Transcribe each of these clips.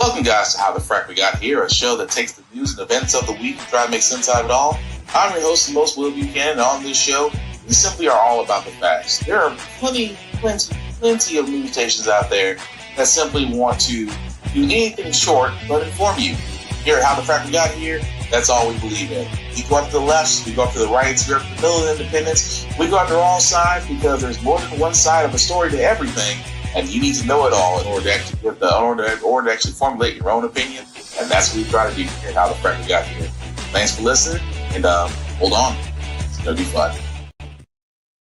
Welcome, guys, to How the Frack We Got Here, a show that takes the news and events of the week and try to make sense out of it all. I'm your host, the most Will Buchanan, and on this show, we simply are all about the facts. There are plenty of news stations out there that simply want to do anything short but inform you. Here at How the Frack We Got Here, that's all we believe in. We go up to the left, we go up to the right, we go up to the middle of independence, we go after all sides because there's more than one side of a story to everything. And you need to know it all in order to actually formulate your own opinion. And that's what we try to do here at How the Frack We Got Here. Thanks for listening, and hold on. It's going to be fun.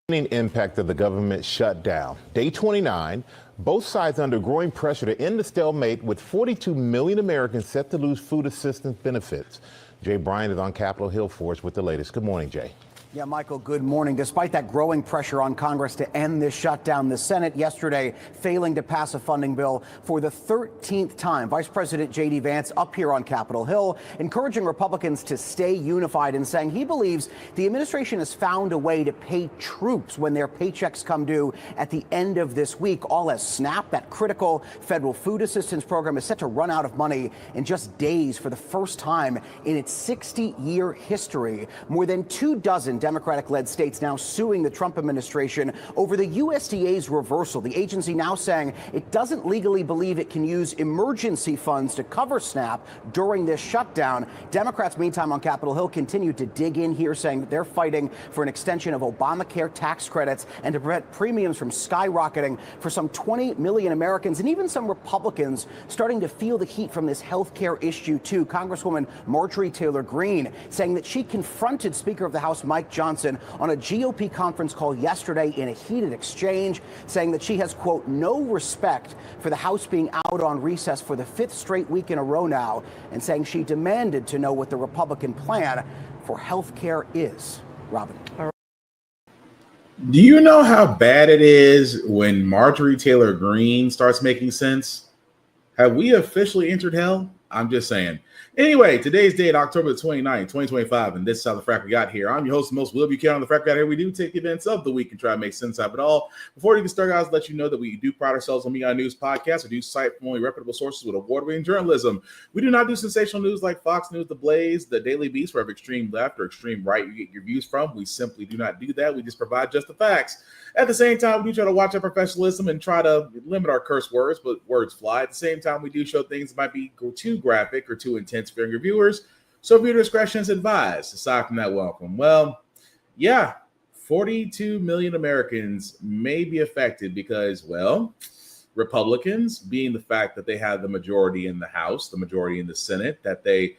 Impact of the government shutdown. Day 29, both sides under growing pressure to end the stalemate with 42 million Americans set to lose food assistance benefits. Jay Bryant is on Capitol Hill for us with the latest. Good morning, Jay. Yeah, Michael, good morning. Despite that growing pressure on Congress to end this shutdown, the Senate yesterday failing to pass a funding bill for the 13th time. Vice President J.D. Vance up here on Capitol Hill, encouraging Republicans to stay unified and saying he believes the administration has found a way to pay troops when their paychecks come due at the end of this week. All as SNAP, that critical federal food assistance program, is set to run out of money in just days for the first time in its 60-year history. More than 24 Democratic-led states now suing the Trump administration over the USDA's reversal. The agency now saying it doesn't legally believe it can use emergency funds to cover SNAP during this shutdown. Democrats, meantime, on Capitol Hill continue to dig in here, saying that they're fighting for an extension of Obamacare tax credits and to prevent premiums from skyrocketing for some 20 million Americans, and even some Republicans starting to feel the heat from this health care issue, too. Congresswoman Marjorie Taylor Greene saying that she confronted Speaker of the House Mike Johnson on a GOP conference call yesterday in a heated exchange, saying that she has, quote, no respect for the House being out on recess for the 5th straight week in a row now, and saying she demanded to know what the Republican plan for health care is. Robin. Do you know how bad it is when Marjorie Taylor Greene starts making sense? Have we officially entered hell? I'm just saying. Anyway, today's date, October 29th, 2025, and this is How the Frack We Got Here. I'm your host, the most Will Buchanan on the Frack We Got Here. We do take events of the week and try to make sense of it all. Before we get started, guys, let you know that we do pride ourselves on being on news podcast. We do cite from only reputable sources with award-winning journalism. We do not do sensational news like Fox News, The Blaze, The Daily Beast, wherever extreme left or extreme right you get your views from. We simply do not do that. We just provide just the facts. At the same time, we do try to watch our professionalism and try to limit our curse words, but words fly. At the same time, we do show things that might be too graphic or too intense for your viewers. So viewer discretion is advised. Aside from that, welcome. Well, yeah, 42 million Americans may be affected because, well, Republicans, being the fact that they have the majority in the House, the majority in the Senate, that they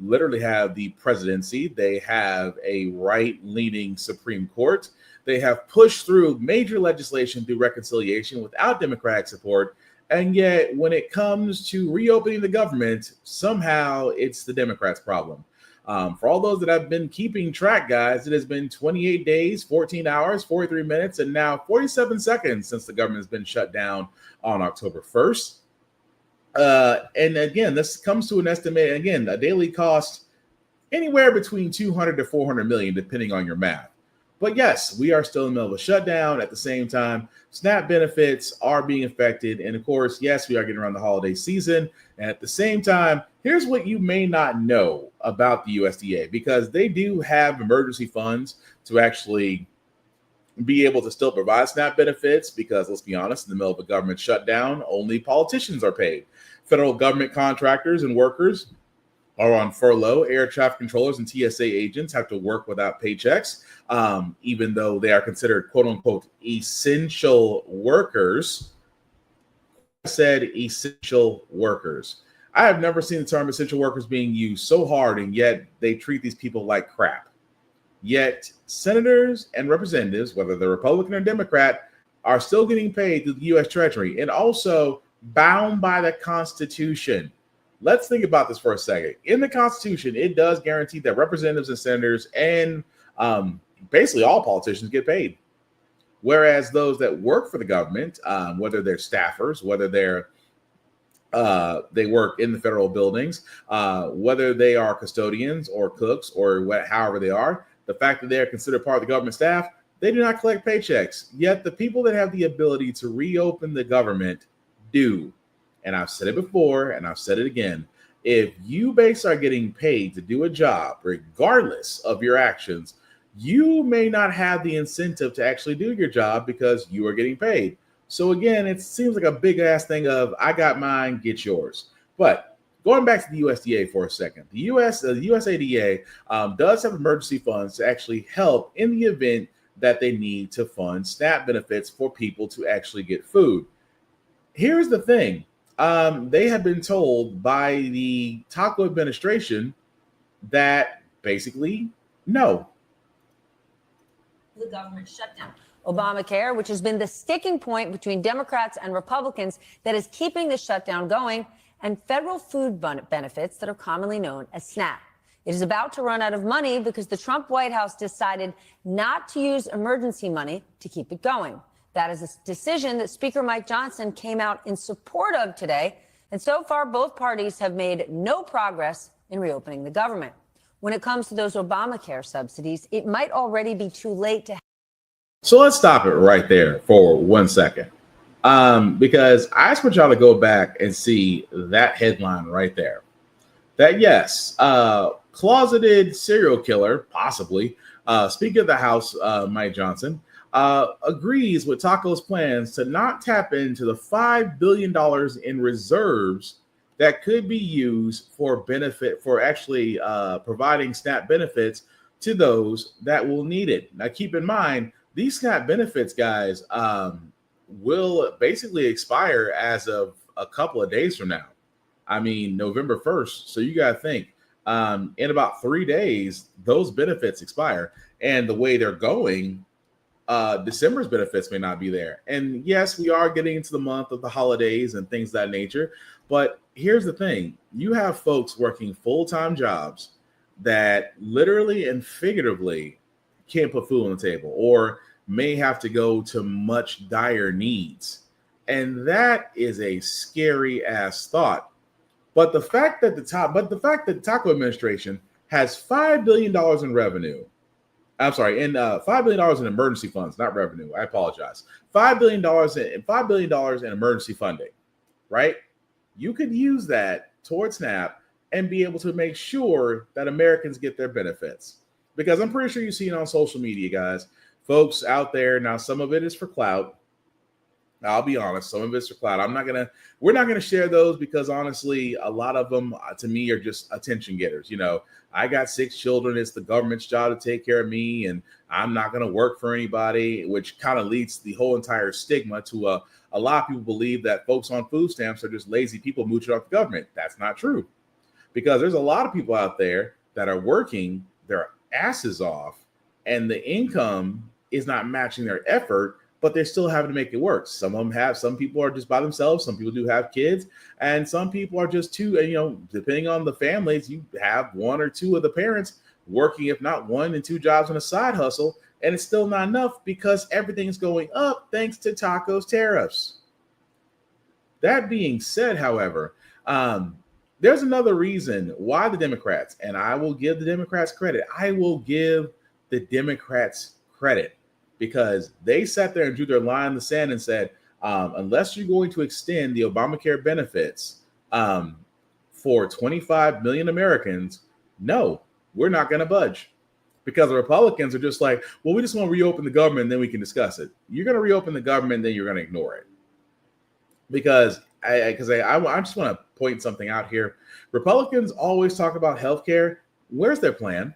literally have the presidency, they have a right-leaning Supreme Court, they have pushed through major legislation through reconciliation without Democratic support. And yet, when it comes to reopening the government, somehow it's the Democrats' problem. For all those that have been keeping track, guys, it has been 28 days, 14 hours, 43 minutes, and now 47 seconds since the government has been shut down on October 1st. And again, this comes to an estimate, again, a daily cost anywhere between 200 to 400 million, depending on your math. But yes, we are still in the middle of a shutdown. At the same time, SNAP benefits are being affected. And of course, yes, we are getting around the holiday season. And at the same time, here's what you may not know about the USDA, because they do have emergency funds to actually be able to still provide SNAP benefits, because let's be honest, in the middle of a government shutdown, only politicians are paid. Federal government contractors and workers are on furlough. Air traffic controllers and TSA agents have to work without paychecks, even though they are considered quote unquote essential workers. I said essential workers. I have never seen the term essential workers being used so hard, and yet they treat these people like crap. Yet senators and representatives, whether they're Republican or Democrat, are still getting paid through the U.S. Treasury and also bound by the Constitution. Let's think about this for a second. In the Constitution, it does guarantee that representatives and senators and basically all politicians get paid. Whereas those that work for the government, whether they're staffers, whether they work in the federal buildings, whether they are custodians or cooks or however they are, the fact that they are considered part of the government staff, they do not collect paychecks. Yet the people that have the ability to reopen the government do. And I've said it before, and I've said it again. If you basically are getting paid to do a job, regardless of your actions, you may not have the incentive to actually do your job because you are getting paid. So again, it seems like a big ass thing of I got mine, get yours. But going back to the USDA for a second, the USADA does have emergency funds to actually help in the event that they need to fund SNAP benefits for people to actually get food. Here's the thing. They have been told by the Taco administration that basically, no. The government shutdown. Obamacare, which has been the sticking point between Democrats and Republicans that is keeping the shutdown going, and federal food benefits that are commonly known as SNAP. It is about to run out of money because the Trump White House decided not to use emergency money to keep it going. That is a decision that Speaker Mike Johnson came out in support of today. And so far, both parties have made no progress in reopening the government. When it comes to those Obamacare subsidies, it might already be too late to. So let's stop it right there for 1 second. Because I just want y'all to go back and see that headline right there. That yes, closeted serial killer, possibly, Speaker of the House, Mike Johnson, agrees with Taco's plans to not tap into the $5 billion in reserves that could be used for benefit for actually providing SNAP benefits to those that will need it. Now, keep in mind, these SNAP benefits, guys, will basically expire as of a couple of days from now. I mean, November 1st. So you got to think in about 3 days, those benefits expire. And the way they're going, December's benefits may not be there. And yes, we are getting into the month of the holidays and things of that nature. But here's the thing. You have folks working full-time jobs that literally and figuratively can't put food on the table or may have to go to much dire needs. And that is a scary ass thought. But the fact that the Taco administration has $5 billion in revenue, I'm sorry, in $5 billion in emergency funds, not revenue. I apologize. $5 billion in emergency funding, right? You could use that towards SNAP and be able to make sure that Americans get their benefits. Because I'm pretty sure you've seen it on social media, guys. Folks out there, now some of it is for clout. I'll be honest, some of it's for clout. We're not gonna share those because honestly, a lot of them to me are just attention getters. You know, I got 6 children. It's the government's job to take care of me, and I'm not gonna work for anybody, which kind of leads the whole entire stigma to a lot of people believe that folks on food stamps are just lazy people mooching off the government. That's not true, because there's a lot of people out there that are working their asses off, and the income is not matching their effort, but they're still having to make it work. Some people are just by themselves. Some people do have kids, and some people are just two, and, you know, depending on the families, you have 1 or 2 of the parents working, if not 1 and 2 jobs on a side hustle. And it's still not enough because everything's going up thanks to Taco's tariffs. That being said, however, there's another reason why the Democrats, and I will give the Democrats credit. I will give the Democrats credit because they sat there and drew their line in the sand and said, unless you're going to extend the Obamacare benefits for 25 million Americans, no, we're not going to budge. Because the Republicans are just like, well, we just want to reopen the government and then we can discuss it. You're going to reopen the government, then you're going to ignore it. Because I just want to point something out here. Republicans always talk about healthcare. Where's their plan?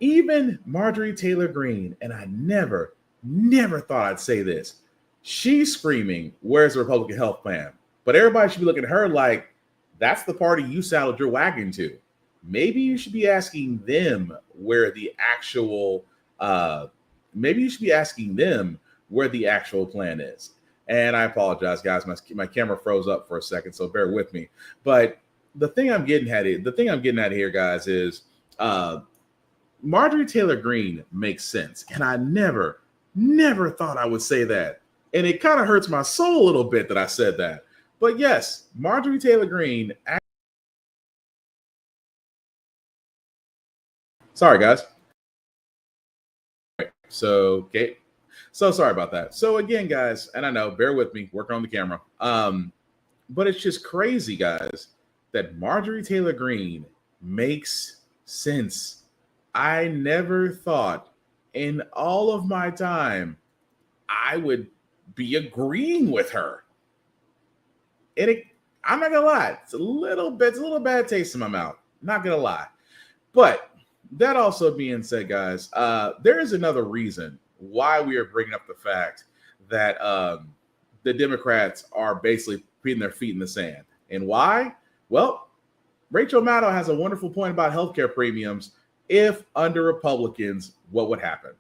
Even Marjorie Taylor Greene, and I never thought I'd say this. She's screaming, where's the Republican health plan? But everybody should be looking at her like, that's the party you saddled your wagon to. Maybe you should be asking them where the actual plan is. And I apologize, guys. My camera froze up for a second, so bear with me. But the thing I'm getting at here, guys, is Marjorie Taylor Greene makes sense. And I never thought I would say that. And it kind of hurts my soul a little bit that I said that. But yes, Marjorie Taylor Greene. Sorry, guys. So sorry about that. So again, guys, and I know, bear with me, working on the camera. But it's just crazy, guys, that Marjorie Taylor Greene makes sense. I never thought in all of my time I would be agreeing with her. I'm not gonna lie, it's a little bad taste in my mouth. Not gonna lie. But that also being said, guys, there is another reason why we are bringing up the fact that the Democrats are basically putting their feet in the sand. And why? Well, Rachel Maddow has a wonderful point about healthcare premiums. If under Republicans, what would happen?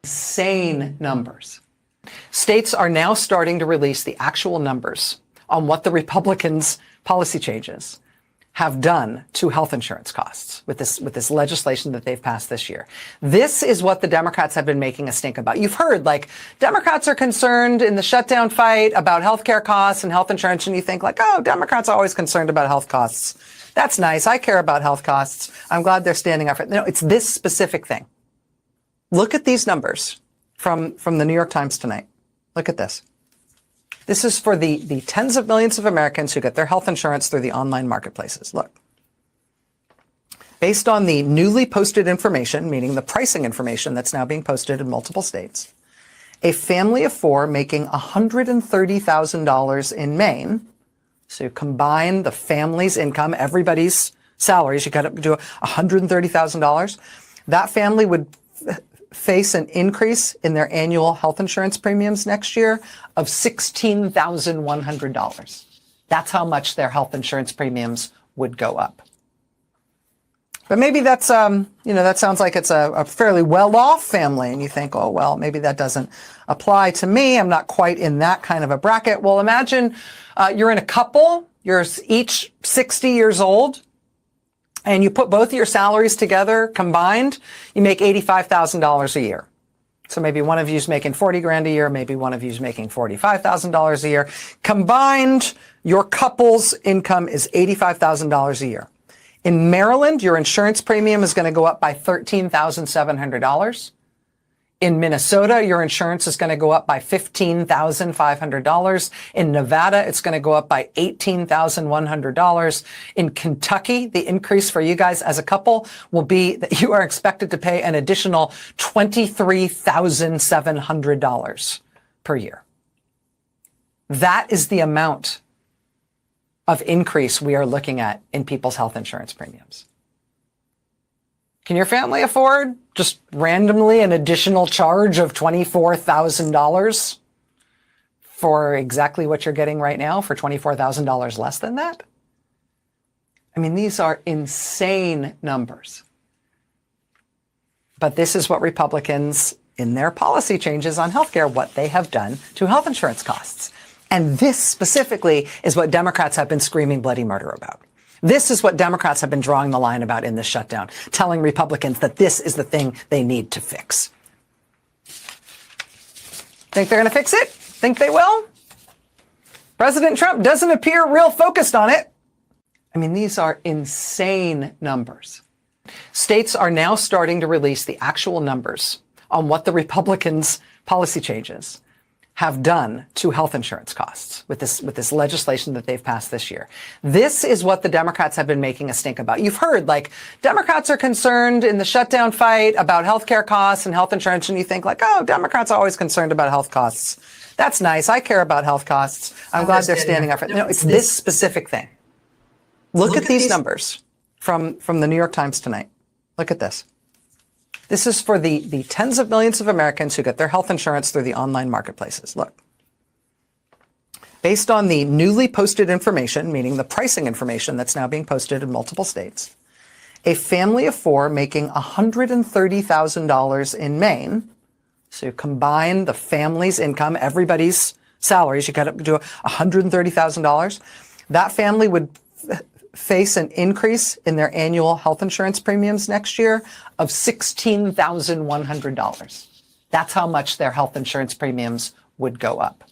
Insane numbers. States are now starting to release the actual numbers on what the Republicans' policy changes have done to health insurance costs with this legislation that they've passed this year. This is what the Democrats have been making a stink about. You've heard, like, Democrats are concerned in the shutdown fight about healthcare costs and health insurance, and you think, like, oh, Democrats are always concerned about health costs. That's nice. I care about health costs. I'm glad they're standing up for it. No, it's this specific thing. Look at these numbers from the New York Times tonight. Look at this. This is for the tens of millions of Americans who get their health insurance through the online marketplaces. Look. Based on the newly posted information, meaning the pricing information that's now being posted in multiple states, a family of four making $130,000 in Maine, so you combine the family's income, everybody's salaries, you got to do $130,000, that family would face an increase in their annual health insurance premiums next year of $16,100. That's how much their health insurance premiums would go up. But maybe that's, that sounds like it's a fairly well-off family, and you think, oh, well, maybe that doesn't apply to me. I'm not quite in that kind of a bracket. Well, imagine you're in a couple, you're each 60 years old, and you put both of your salaries together combined, you make $85,000 a year. So maybe one of you's making 40 grand a year, maybe one of you's making $45,000 a year. Combined, your couple's income is $85,000 a year. In Maryland, your insurance premium is going to go up by $13,700. In Minnesota, your insurance is going to go up by $15,500. In Nevada, it's going to go up by $18,100. In Kentucky, the increase for you guys as a couple will be that you are expected to pay an additional $23,700 per year. That is the amount of increase we are looking at in people's health insurance premiums. Can your family afford just randomly an additional charge of $24,000 for exactly what you're getting right now, for $24,000 less than that? I mean, these are insane numbers. But this is what Republicans, in their policy changes on healthcare, what they have done to health insurance costs. And this specifically is what Democrats have been screaming bloody murder about. This is what Democrats have been drawing the line about in this shutdown, telling Republicans that this is the thing they need to fix. Think they're going to fix it? Think they will? President Trump doesn't appear real focused on it. I mean, these are insane numbers. States are now starting to release the actual numbers on what the Republicans' policy changes have done to health insurance costs with this legislation that they've passed this year. This is what the Democrats have been making a stink about. You've heard, like, Democrats are concerned in the shutdown fight about healthcare costs and health insurance, and you think, like, oh, Democrats are always concerned about health costs. That's nice. I care about health costs. I'm glad they're standing up for it. No, it's this specific thing. Look at these numbers from the New York Times tonight. Look at this. This is for the tens of millions of Americans who get their health insurance through the online marketplaces. Look. Based on the newly posted information, meaning the pricing information that's now being posted in multiple states, a family of four making $130,000 in Maine, so you combine the family's income, everybody's salaries, you got to do $130,000, that family would face an increase in their annual health insurance premiums next year of $16,100. That's how much their health insurance premiums would go up.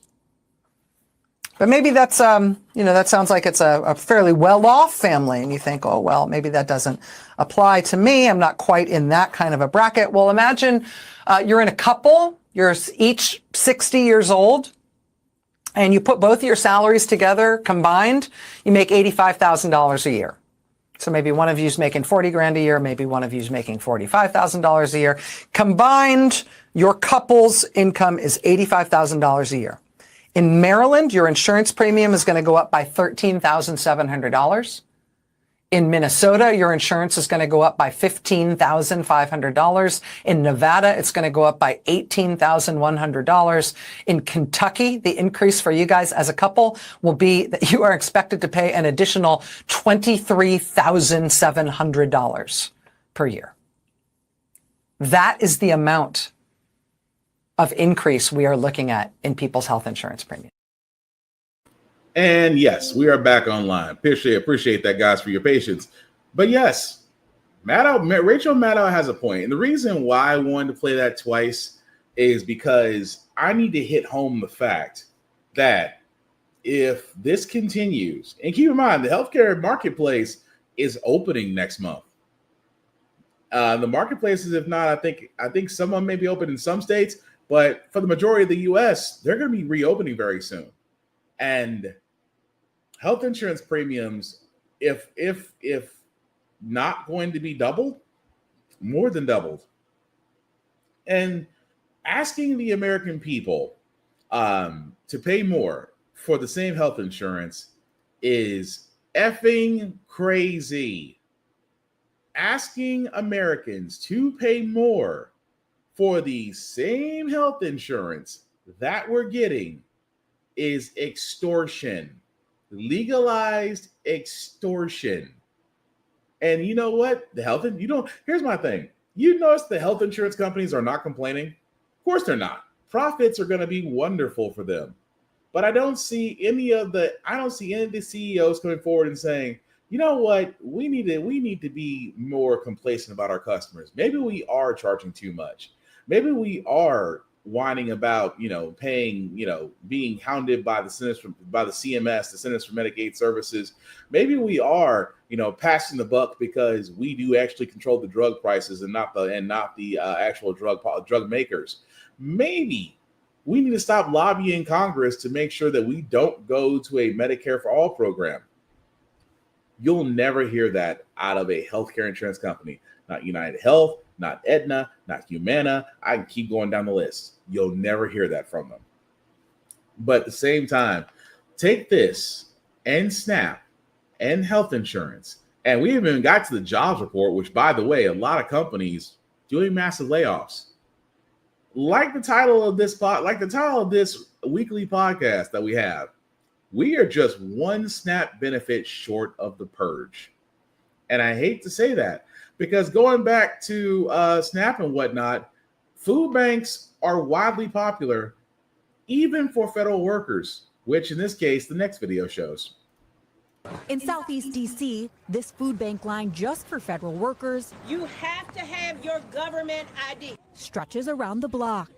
But maybe that's, that sounds like it's a fairly well-off family, and you think, oh, well, maybe that doesn't apply to me. I'm not quite in that kind of a bracket. Well, imagine you're in a couple, you're each 60 years old, and you put both of your salaries together combined, you make $85,000 a year. So maybe one of you's making 40 grand a year, maybe one of you's making $45,000 a year. Combined, your couple's income is $85,000 a year. In Maryland, your insurance premium is going to go up by $13,700. In Minnesota, your insurance is going to go up by $15,500. In Nevada, it's going to go up by $18,100. In Kentucky, the increase for you guys as a couple will be that you are expected to pay an additional $23,700 per year. That is the amount of increase we are looking at in people's health insurance premium. And yes, we are back online. Appreciate that, guys, for your patience. But yes, Rachel Maddow has a point. And the reason why I wanted to play that twice is because I need to hit home the fact that if this continues, and keep in mind, the healthcare marketplace is opening next month. The marketplaces, if not, I think someone may be open in some states, but for the majority of the U.S., they're going to be reopening very soon. And health insurance premiums, if not going to be doubled, more than doubled. And asking the American people to pay more for the same health insurance is effing crazy. Asking Americans to pay more for the same health insurance that we're getting is extortion. Legalized extortion. And you know what? Here's my thing. You notice the health insurance companies are not complaining? Of course they're not. Profits are going to be wonderful for them. But I don't see any of the CEOs coming forward and saying, you know what, we need to be more complacent about our customers. Maybe we are charging too much. Maybe we are whining about, paying, being hounded by the CMS, the Centers for Medicaid Services. Maybe we are, passing the buck because we do actually control the drug prices and not the actual drug makers. Maybe we need to stop lobbying Congress to make sure that we don't go to a Medicare for All program. You'll never hear that out of a healthcare insurance company. Not United Health, not Aetna, not Humana. I can keep going down the list. You'll never hear that from them. But at the same time, take this and SNAP and health insurance. And we haven't even got to the jobs report, which, by the way, a lot of companies doing massive layoffs. Like the title of this weekly podcast that we have, we are just one SNAP benefit short of the purge. And I hate to say that, because going back to SNAP and whatnot, food banks are widely popular, even for federal workers, which in this case, the next video shows. In Southeast D.C., this food bank line just for federal workers, you have to have your government ID, stretches around the block.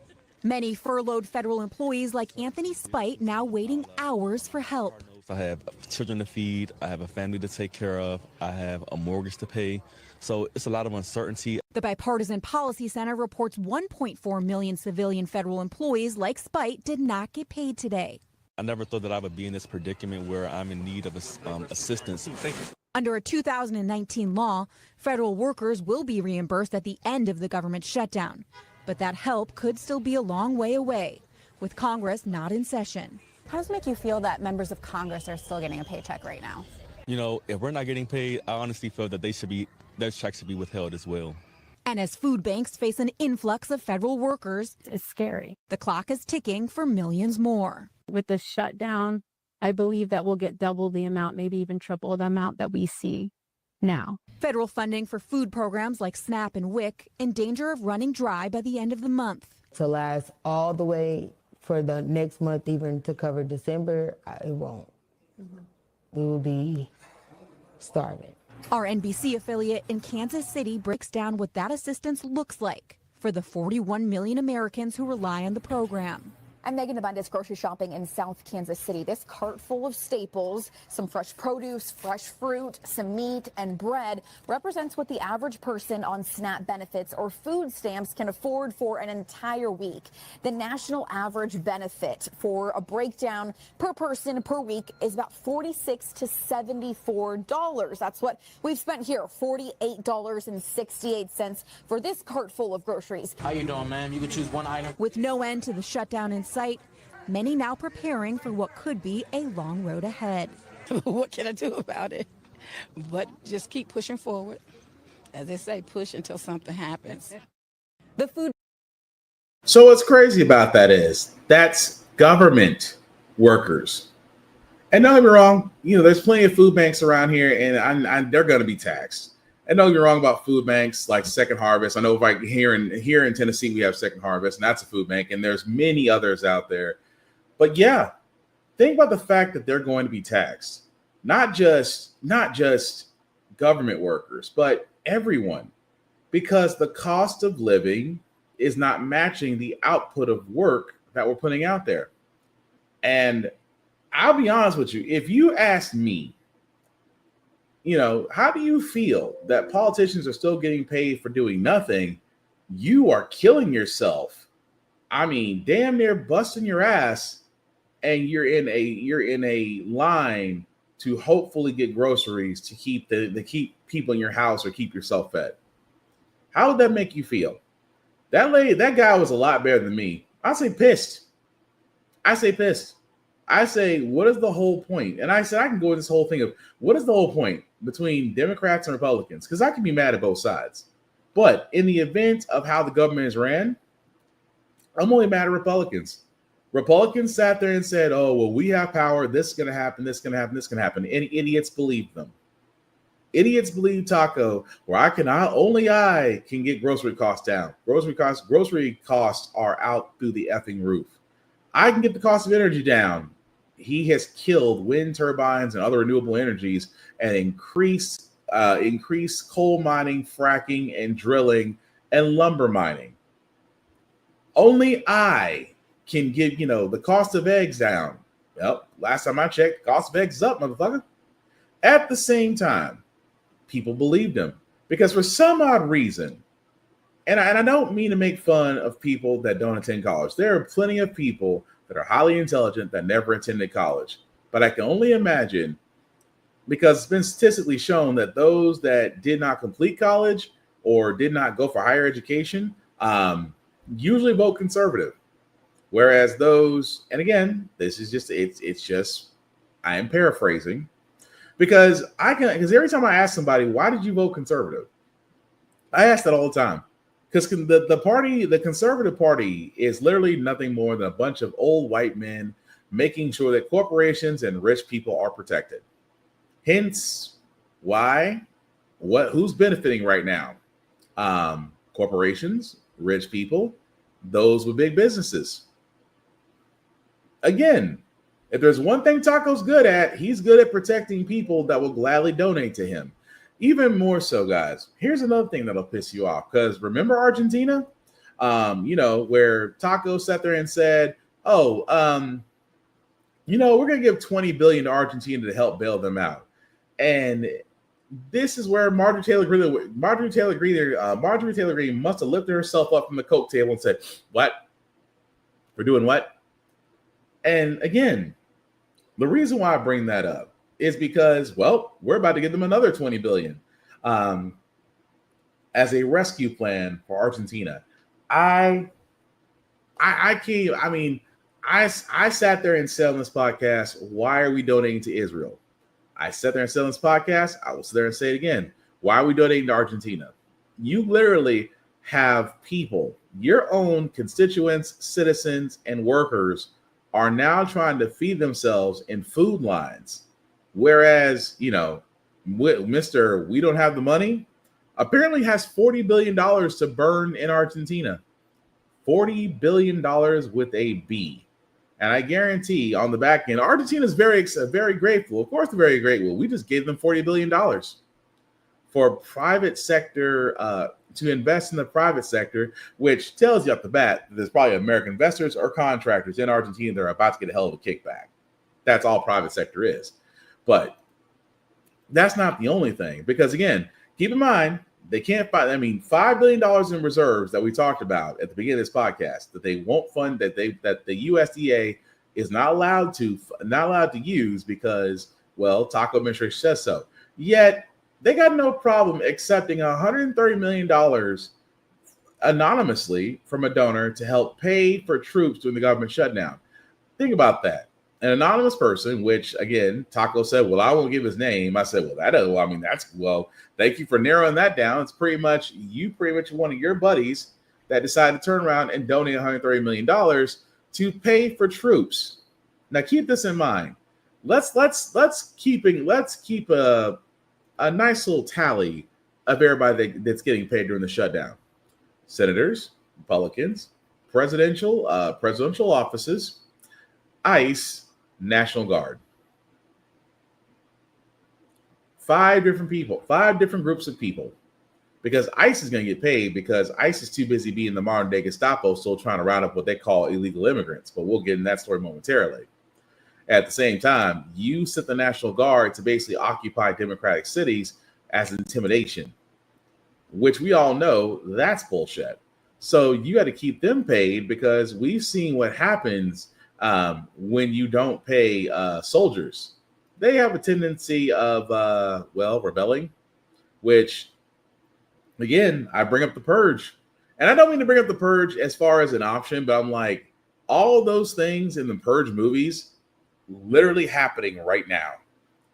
Many furloughed federal employees like Anthony Spite now waiting hours for help. I have children to feed, I have a family to take care of, I have a mortgage to pay. So it's a lot of uncertainty. The Bipartisan Policy Center reports 1.4 million civilian federal employees like Spite did not get paid today. I never thought that I would be in this predicament where I'm in need of assistance. Under a 2019 law, federal workers will be reimbursed at the end of the government shutdown. But that help could still be a long way away, with Congress not in session. How does it make you feel that members of Congress are still getting a paycheck right now? If we're not getting paid, I honestly feel that their checks should be withheld as well. And as food banks face an influx of federal workers, it's scary. The clock is ticking for millions more. With the shutdown, I believe that we'll get double the amount, maybe even triple the amount that we see now. Federal funding for food programs like SNAP and WIC in danger of running dry by the end of the month. To last all the way for the next month, even to cover December, it won't. We will be starving. Our NBC affiliate in Kansas City breaks down what that assistance looks like for the 41 million Americans who rely on the program. I'm Megan Abundis, grocery shopping in South Kansas City. This cart full of staples, some fresh produce, fresh fruit, some meat, and bread represents what the average person on SNAP benefits or food stamps can afford for an entire week. The national average benefit for a breakdown per person per week is about $46 to $74. That's what we've spent here, $48.68 for this cart full of groceries. How you doing, ma'am? You can choose one item. With no end to the shutdown in sight, many now preparing for what could be a long road ahead. What can I do about it? But just keep pushing forward. As they say, push until something happens. The food. So what's crazy about that is that's government workers. And don't get me wrong, there's plenty of food banks around here, and they're going to be taxed. And don't get me wrong about food banks like Second Harvest. I know here in Tennessee we have Second Harvest, and that's a food bank, and there's many others out there. But yeah, think about the fact that they're going to be taxed. Not just government workers, but everyone, because the cost of living is not matching the output of work that we're putting out there. And I'll be honest with you, if you ask me, how do you feel that politicians are still getting paid for doing nothing? You are killing yourself. I mean, damn near busting your ass, and you're in a line to hopefully get groceries to keep keep people in your house or keep yourself fed. How would that make you feel? That guy was a lot better than me. I say pissed. I say, what is the whole point? And I said, I can go with this whole thing of what is the whole point between Democrats and Republicans? Because I can be mad at both sides. But in the event of how the government is ran, I'm only mad at Republicans. Republicans sat there and said, oh, well, we have power. This is going to happen. This is going to happen. This is going to happen. And idiots believe them. Idiots believe Taco, where only I can get grocery costs down. Grocery costs are out through the effing roof. I can get the cost of energy down. He has killed wind turbines and other renewable energies and increased coal mining, fracking, and drilling, and lumber mining. Only I can get, the cost of eggs down. Yep, last time I checked, the cost of eggs is up, motherfucker. At the same time, people believed him because for some odd reason, and I don't mean to make fun of people that don't attend college. There are plenty of people that are highly intelligent that never attended college. But I can only imagine, because it's been statistically shown that those that did not complete college or did not go for higher education usually vote conservative. Whereas those, and again, this is just, it's just, I am paraphrasing, because every time I ask somebody, why did you vote conservative? I ask that all the time. Because the Conservative Party is literally nothing more than a bunch of old white men making sure that corporations and rich people are protected. Hence, why? Who's benefiting right now? Corporations, rich people, those with big businesses. Again, if there's one thing Taco's good at, he's good at protecting people that will gladly donate to him. Even more so, guys, here's another thing that'll piss you off. Because remember Argentina? Where Taco sat there and said, we're going to give $20 billion to Argentina to help bail them out. And this is where Marjorie Taylor Greene must have lifted herself up from the Coke table and said, what? We're doing what? And again, the reason why I bring that up is because, we're about to give them another $20 billion as a rescue plan for Argentina. I sat there and said on this podcast, why are we donating to Israel? I sat there and said on this podcast, I will sit there and say it again. Why are we donating to Argentina? You literally have people, your own constituents, citizens, and workers are now trying to feed themselves in food lines. Whereas, Mr. We don't have the money apparently has $40 billion to burn in Argentina. $40 billion with a B. And I guarantee on the back end, Argentina is very, very grateful. Of course, they're very grateful. We just gave them $40 billion. $40 for private sector to invest in the private sector, which tells you off the bat that there's probably American investors or contractors in Argentina that are about to get a hell of a kickback. That's all private sector is. But that's not the only thing, because again, keep in mind, they can't find, $5 billion in reserves that we talked about at the beginning of this podcast that they won't fund, that the USDA is not allowed to use because, well, Taco administration says so. Yet they got no problem accepting $130 million anonymously from a donor to help pay for troops during the government shutdown. Think about that. An anonymous person, which again, Taco said, well, I won't give his name. I said, thank you for narrowing that down. It's pretty much one of your buddies that decided to turn around and donate $130 million to pay for troops. Now keep this in mind. Let's keep a nice little tally of everybody that's getting paid during the shutdown. Senators, Republicans, presidential offices, ICE, National Guard. 5 different people, 5 different groups of people. Because ICE is going to get paid because ICE is too busy being the modern day Gestapo, still trying to round up what they call illegal immigrants. But we'll get in that story momentarily. At the same time, you sent the National Guard to basically occupy democratic cities as intimidation, which we all know that's bullshit. So you got to keep them paid, because we've seen what happens when you don't pay soldiers. They have a tendency of, rebelling, which, again, I bring up the Purge. And I don't mean to bring up the Purge as far as an option, but I'm like, all those things in the Purge movies literally happening right now.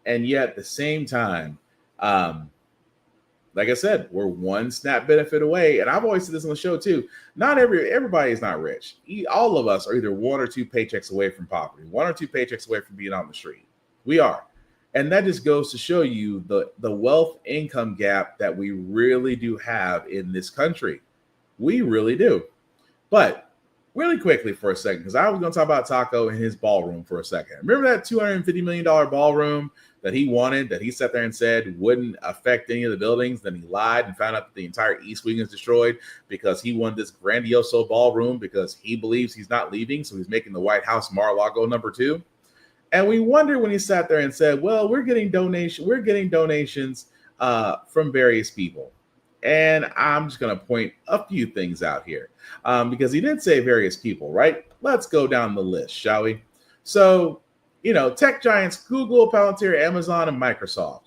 And yet at the same time, like I said, we're one SNAP benefit away. And I've always said this on the show too. Not everybody is not rich. All of us are either 1 or 2 paychecks away from poverty, 1 or 2 paychecks away from being on the street. We are. And that just goes to show you the wealth income gap that we really do have in this country. We really do. But really quickly for a second, because I was going to talk about Taco and his ballroom for a second. Remember that $250 million ballroom that he wanted, that he sat there and said wouldn't affect any of the buildings? Then he lied and found out that the entire East Wing is destroyed because he wanted this grandioso ballroom because he believes he's not leaving. So he's making the White House Mar-a-Lago number 2. And we wonder when he sat there and said, well, we're getting donations from various people. And I'm just going to point a few things out here because he did say various people, right? Let's go down the list, shall we? So, tech giants, Google, Palantir, Amazon, and Microsoft.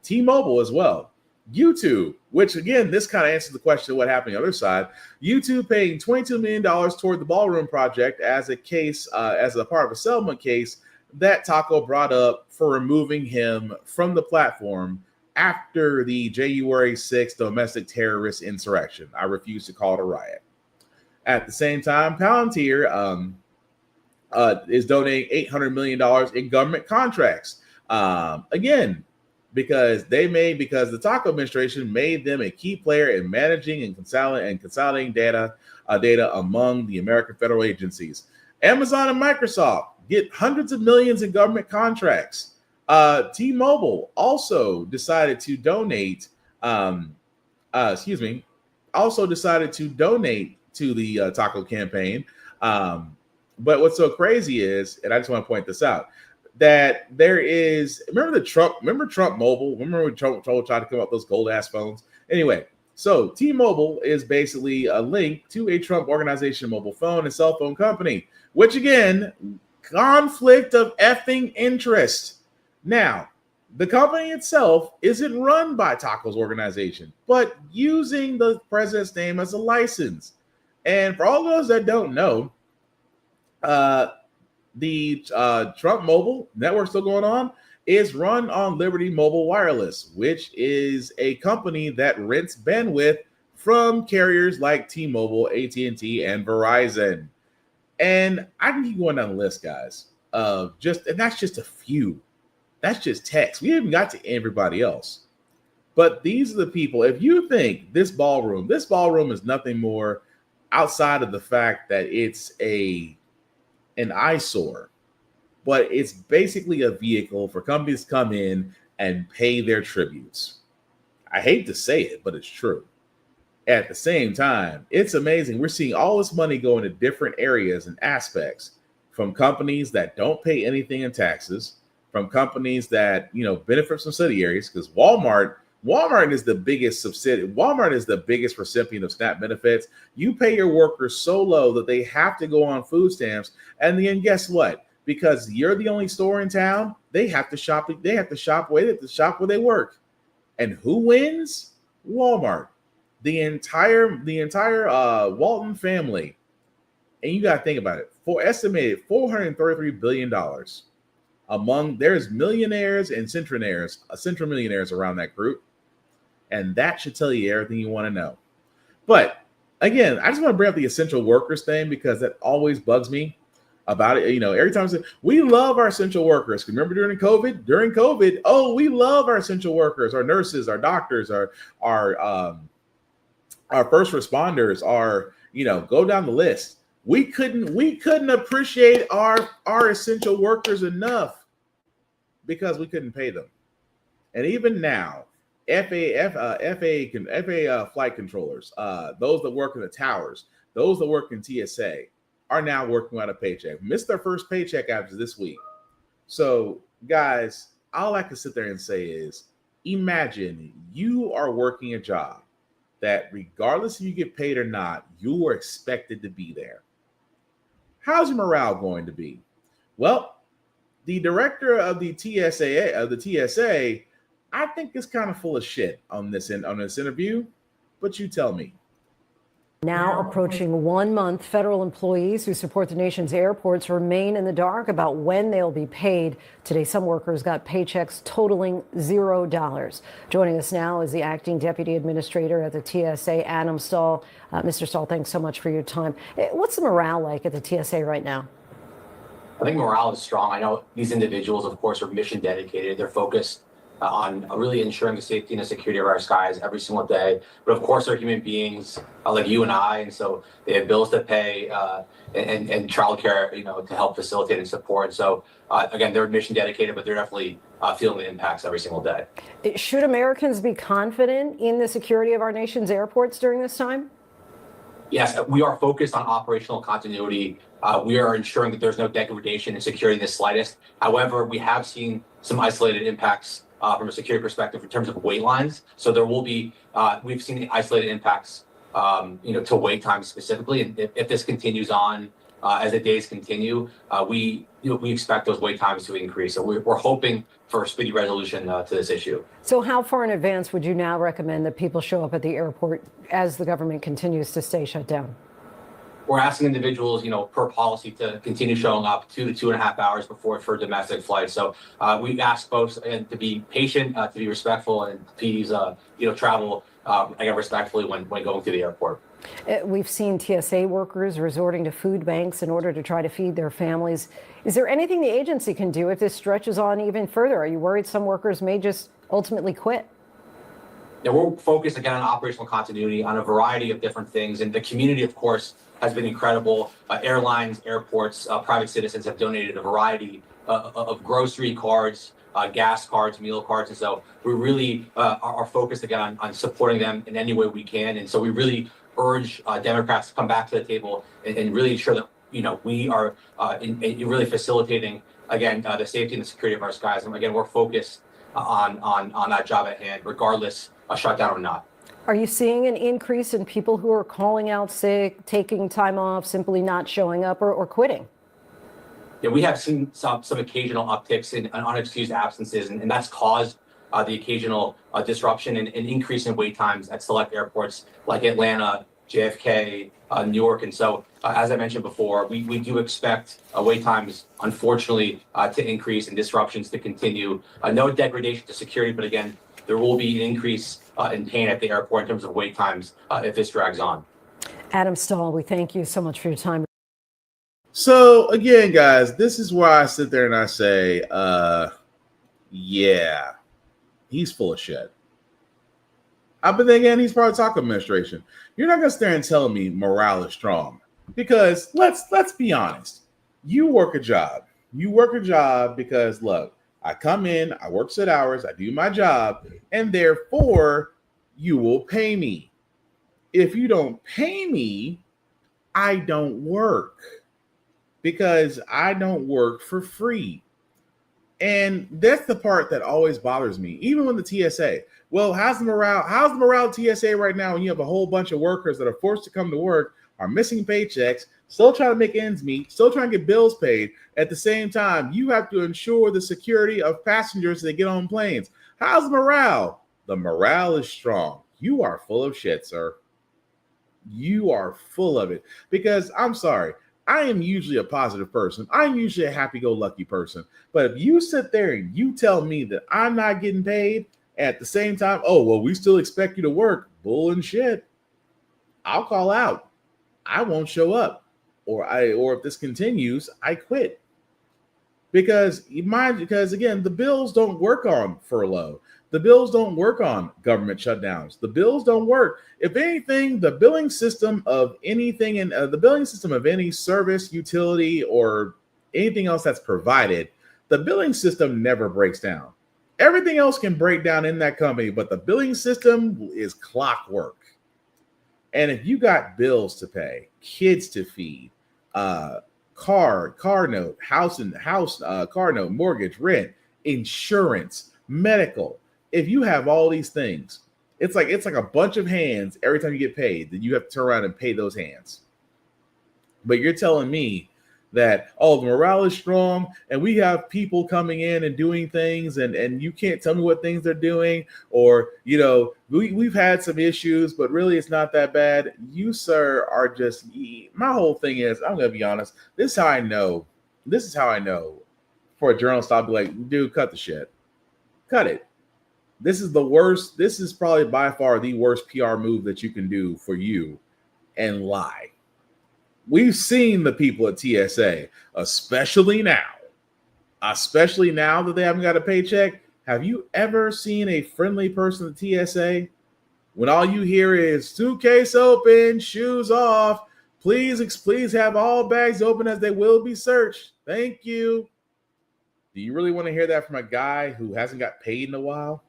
T-Mobile as well. YouTube, which again, this kind of answers the question of what happened on the other side. YouTube paying $22 million toward the Ballroom project as a case, as a part of a settlement case that Taco brought up for removing him from the platform after the January 6th domestic terrorist insurrection. I refuse to call it a riot. At the same time, Palantir is donating $800 million in government contracts. Again, because the Taco administration made them a key player in managing and consolidating data among the American federal agencies. Amazon and Microsoft get hundreds of millions in government contracts. T-Mobile also decided to donate. Also decided to donate to the Taco campaign. But what's so crazy is, and I just want to point this out, that there is, remember Trump Mobile? Remember when Trump tried to come up with those gold ass phones? Anyway, so T-Mobile is basically a link to a Trump organization mobile phone and cell phone company, which again, conflict of effing interest. Now, the company itself isn't run by Taco's organization, but using the president's name as a license. And for all those that don't know, the Trump Mobile network still going on is run on Liberty Mobile Wireless, which is a company that rents bandwidth from carriers like T-Mobile, AT&T, and Verizon. And I can keep going down the list, guys. And that's just a few. That's just text. We haven't got to everybody else. But these are the people. If you think this ballroom is nothing more outside of the fact that it's an eyesore, but it's basically a vehicle for companies to come in and pay their tributes. I hate to say it, but it's true. At the same time, it's amazing. We're seeing all this money go into different areas and aspects, from companies that don't pay anything in taxes, from companies that, benefit from subsidiaries, because Walmart is the biggest subsidiary. Walmart is the biggest recipient of SNAP benefits. You pay your workers so low that they have to go on food stamps. And then guess what? Because you're the only store in town, they have to shop where they work. And who wins? Walmart. The entire Walton family. And you got to think about it. For estimated $433 billion. There's millionaires and central millionaires around that group. And that should tell you everything you want to know. But again, I just want to bring up the essential workers thing, because that always bugs me about it. Every time I say, we love our essential workers. Remember during COVID, oh, we love our essential workers, our nurses, our doctors, our first responders, go down the list. We couldn't appreciate our essential workers enough because we couldn't pay them. And even now, FAA flight controllers, those that work in the towers, those that work in TSA, are now working on a paycheck. Missed their first paycheck after this week. So, guys, all I can sit there and say is, imagine you are working a job that, regardless if you get paid or not, you are expected to be there. How's your morale going to be? Well, the director of the TSA, I think is kind of full of shit on this interview, but you tell me. Now approaching 1 month, federal employees who support the nation's airports remain in the dark about when they'll be paid. Today, some workers got paychecks totaling $0. Joining us now is the acting deputy administrator at the TSA, Adam Stahl. Mr. Stahl, thanks so much for your time. What's the morale like at the TSA right now? I think morale is strong. I know these individuals, of course, are mission dedicated. They're focused on really ensuring the safety and the security of our skies every single day. But of course, they're human beings like you and I, and so they have bills to pay and childcare, to help facilitate and support. So again, they're mission dedicated, but they're definitely feeling the impacts every single day. Should Americans be confident in the security of our nation's airports during this time? Yes, we are focused on operational continuity. We are ensuring that there's no degradation in security in the slightest. However, we have seen some isolated impacts from a security perspective in terms of wait lines. So there will be, we've seen isolated impacts, to wait times specifically. And if this continues on as the days continue, we expect those wait times to increase. So we're hoping for a speedy resolution to this issue. So how far in advance would you now recommend that people show up at the airport as the government continues to stay shut down? We're asking individuals, per policy, to continue showing up 2 to 2.5 hours before for domestic flights. So we ask folks to be patient, to be respectful, and please, travel again respectfully when going to the airport. We've seen TSA workers resorting to food banks in order to try to feed their families. Is there anything the agency can do if this stretches on even further? Are you worried some workers may just ultimately quit? Yeah, we're focused again on operational continuity on a variety of different things, and the community, of course, has been incredible. Airlines, airports, private citizens have donated a variety of grocery cards, gas cards, meal cards, and so we really are focused again on supporting them in any way we can. And so we really urge Democrats to come back to the table and really ensure that we are in really facilitating again the safety and the security of our skies. And again, we're focused on that job at hand, regardless of shutdown or not. Are you seeing an increase in people who are calling out sick, taking time off, simply not showing up, or quitting? Yeah, we have seen some occasional upticks in unexcused absences, and that's caused the occasional disruption and increase in wait times at select airports like Atlanta, JFK, New York. And so, as I mentioned before, we do expect wait times, unfortunately, to increase and disruptions to continue. No degradation to security, but again, there will be an increase in pain at the airport in terms of wait times if this drags on. Adam Stahl, we thank you so much for your time. So again, guys, this is where I sit there and I say, yeah, he's full of shit. But then again, he's part of the taco administration. You're not gonna sit there and tell me morale is strong, because let's be honest. You work a job. You work a job because look, I come in, I work 6 hours, I do my job, and therefore you will pay me. If you don't pay me, I don't work, because I don't work for free. And that's the part that always bothers me, even when the TSA. Well, how's the morale of TSA right now when you have a whole bunch of workers that are forced to come to work, are missing paychecks, still trying to make ends meet, still trying to get bills paid. At the same time, you have to ensure the security of passengers as they get on planes. How's the morale? The morale is strong. You are full of shit, sir. You are full of it. Because I'm sorry, I am usually a positive person. I'm usually a happy-go-lucky person. But if you sit there and you tell me that I'm not getting paid, at the same time, oh, well, we still expect you to work. Bull and shit. I'll call out. I won't show up. Or if this continues, I quit. Because again, the bills don't work on furlough. The bills don't work on government shutdowns. The bills don't work. If anything, the billing system of anything and the billing system of any service, utility, or anything else that's provided, the billing system never breaks down. Everything else can break down in that company, but the billing system is clockwork. And if you got bills to pay, kids to feed, car note, house car note, mortgage, rent, insurance, medical. If you have all these things, it's like a bunch of hands every time you get paid that you have to turn around and pay those hands. But you're telling me that, oh, the morale is strong and we have people coming in and doing things and you can't tell me what things they're doing, or, you know, we've had some issues, but really it's not that bad. You, sir, are just, my whole thing is, I'm going to be honest, this is how I know for a journalist, I'll be like, dude, cut the shit. Cut it. This is the worst. This is probably by far the worst PR move that you can do for you, and lie. We've seen the people at TSA, especially now that they haven't got a paycheck. Have you ever seen a friendly person at TSA when all you hear is suitcase open, shoes off, please have all bags open as they will be searched. Thank you. Do you really want to hear that from a guy who hasn't got paid in a while?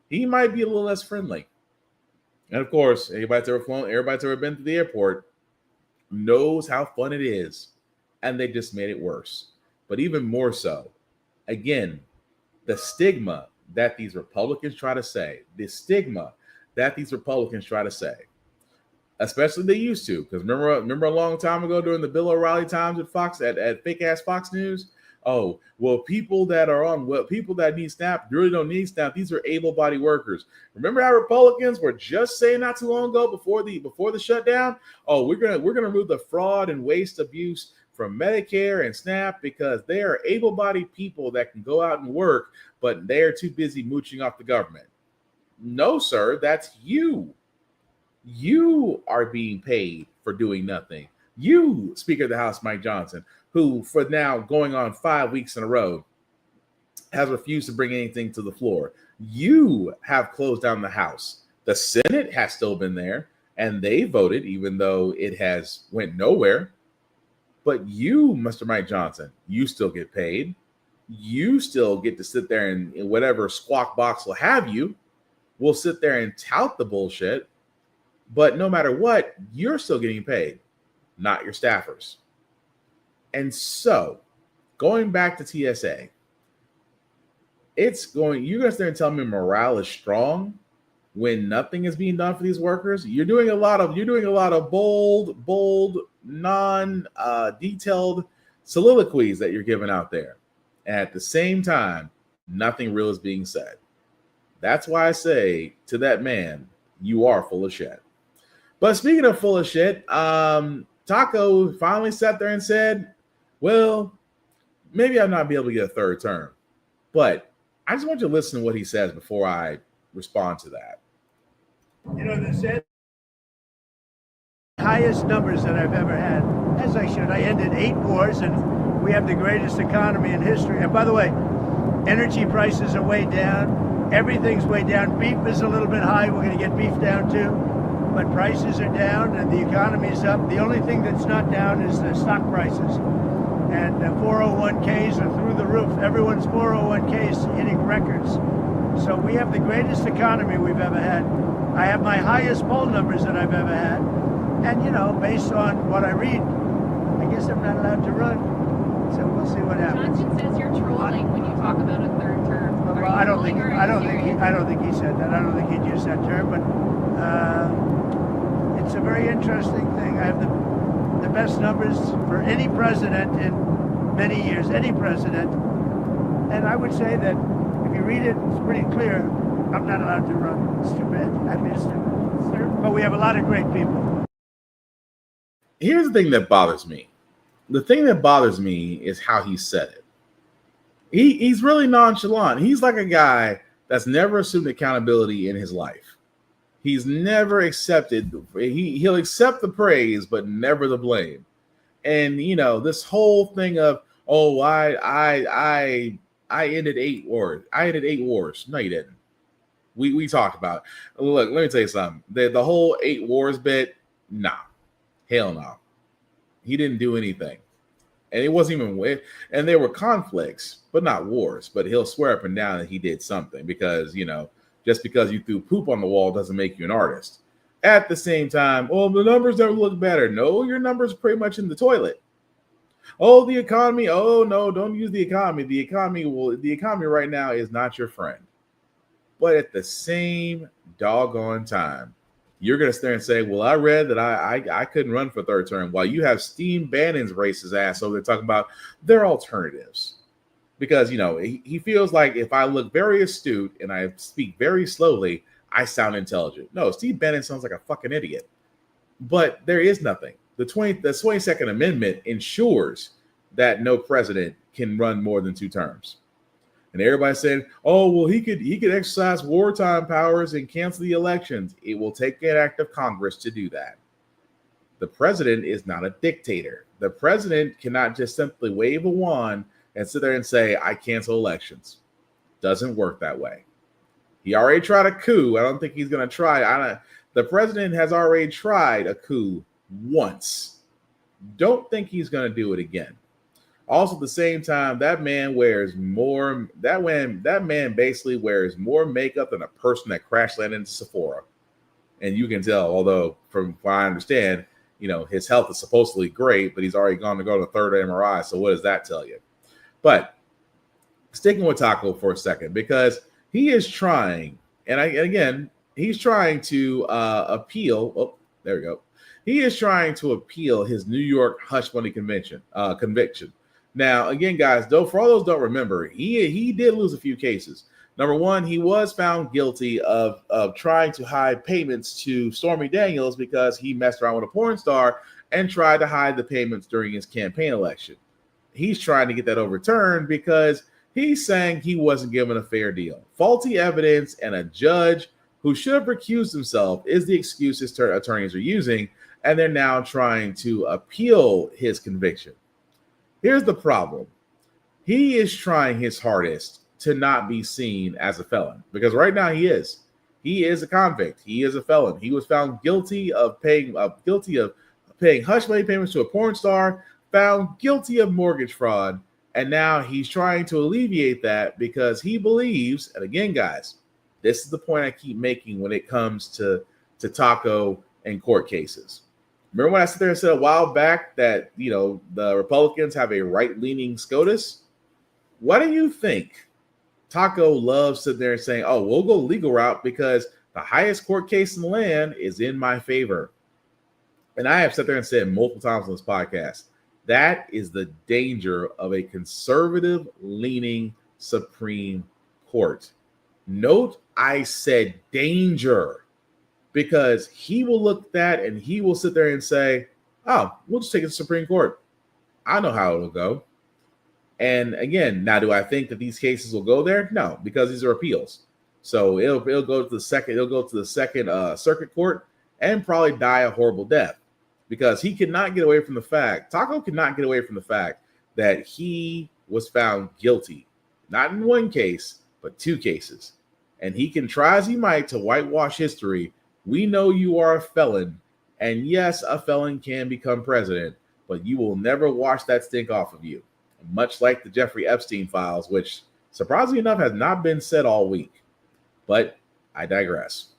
He might be a little less friendly. And of course, everybody's ever been to the airport knows how fun it is, and they just made it worse. But even more so, again, the stigma that these Republicans try to say, especially they used to, because remember a long time ago during the Bill O'Reilly times at Fox, at fake ass Fox News, oh, well, people that need SNAP really don't need SNAP. These are able-bodied workers. Remember how Republicans were just saying not too long ago before the shutdown? Oh, we're gonna remove the fraud and waste abuse from Medicare and SNAP because they are able-bodied people that can go out and work, but they are too busy mooching off the government. No, sir, that's you. You are being paid for doing nothing. You, Speaker of the House, Mike Johnson, who for now going on 5 weeks in a row has refused to bring anything to the floor. You have closed down the House. The Senate has still been there, and they voted, even though it has went nowhere. But you, Mr. Mike Johnson, you still get paid. You still get to sit there and whatever squawk box will have you, will sit there and tout the bullshit. But no matter what, you're still getting paid, not your staffers. And so, going back to TSA, you're going to sit there and tell me morale is strong when nothing is being done for these workers. You're doing a lot of bold, non-detailed soliloquies that you're giving out there. And at the same time, nothing real is being said. That's why I say to that man, you are full of shit. But speaking of full of shit, Taco finally sat there and said, well, maybe I'll not be able to get a third term. But I just want you to listen to what he says before I respond to that. You know, they said highest numbers that I've ever had, as I should. I ended 8 wars, and we have the greatest economy in history. And by the way, energy prices are way down. Everything's way down. Beef is a little bit high. We're going to get beef down too. But prices are down and the economy is up. The only thing that's not down is the stock prices. And 401ks are through the roof. Everyone's 401ks hitting records. So we have the greatest economy we've ever had. I have my highest poll numbers that I've ever had. And, you know, based on what I read, I guess I'm not allowed to run. So we'll see what happens. Johnson says you're trolling when you talk about a third term. Well, I don't think he said that. I don't think he'd use that term, but it's a very interesting thing. I have the best numbers for any president in many years, any president. And I would say that if you read it, it's pretty clear. I'm not allowed to run. It's too bad. I missed it. But we have a lot of great people. Here's the thing that bothers me. The thing that bothers me is how he said it. He's really nonchalant. He's like a guy that's never assumed accountability in his life. He's never accepted. He'll accept the praise, but never the blame. And you know, this whole thing of, oh, I ended 8 wars. I ended 8 wars. No, you didn't. We talked about it. Look, let me tell you something. The whole 8 wars bit, nah. Hell no. He didn't do anything. And it wasn't even, and there were conflicts, but not wars. But he'll swear up and down that he did something because, you know, just because you threw poop on the wall doesn't make you an artist. At the same time, oh, the numbers don't look better. No, your numbers are pretty much in the toilet. Oh, the economy. Oh, no, don't use the economy. The economy right now is not your friend. But at the same doggone time, you're going to stand and say, well, I read that I couldn't run for third term, while you have Steve Bannon's racist ass over there talking about their alternatives. Because, you know, he feels like if I look very astute and I speak very slowly, I sound intelligent. No, Steve Bannon sounds like a fucking idiot. But there is nothing. The 22nd Amendment ensures that no president can run more than 2 terms. And everybody said, oh, well, he could exercise wartime powers and cancel the elections. It will take an act of Congress to do that. The president is not a dictator. The president cannot just simply wave a wand and sit there and say, I cancel elections. Doesn't work that way. He already tried a coup. I don't think he's going to try. The president has already tried a coup once. Don't think he's going to do it again. Also, at the same time, that man basically wears more makeup than a person that crash landed into Sephora. And you can tell, although from what I understand, you know, his health is supposedly great, but he's already gone to go to the 3rd MRI. So what does that tell you? But sticking with Taco for a second, because he is trying, he's trying to appeal. Oh, there we go. He is trying to appeal his New York hush money conviction. Now, again, guys, though, for all those don't remember, he did lose a few cases. Number one, he was found guilty of trying to hide payments to Stormy Daniels because he messed around with a porn star and tried to hide the payments during his campaign election. He's trying to get that overturned because he's saying he wasn't given a fair deal. Faulty evidence and a judge who should have recused himself is the excuse his attorneys are using, and they're now trying to appeal his conviction. Here's the problem. He is trying his hardest to not be seen as a felon, because right now he is. He is a convict. He is a felon. He was found guilty of paying hush money payments to a porn star, found guilty of mortgage fraud, and now he's trying to alleviate that because he believes, and again, guys, this is the point I keep making when it comes to Taco and court cases. Remember when I sat there and said a while back that, you know, the Republicans have a right-leaning SCOTUS? Why do you think Taco loves sitting there and saying, oh, we'll go legal route because the highest court case in the land is in my favor? And I have sat there and said multiple times on this podcast, that is the danger of a conservative-leaning Supreme Court. Note I said danger, because he will look at that and he will sit there and say, oh, we'll just take it to the Supreme Court. I know how it will go. And again, now do I think that these cases will go there? No, because these are appeals. So it'll go to the second circuit court and probably die a horrible death, because he cannot get away from the fact, Taco cannot get away from the fact that he was found guilty, not in one case, but 2 cases. And he can try as he might to whitewash history. We know you are a felon, and yes, a felon can become president, but you will never wash that stink off of you. Much like the Jeffrey Epstein files, which surprisingly enough has not been said all week. But I digress.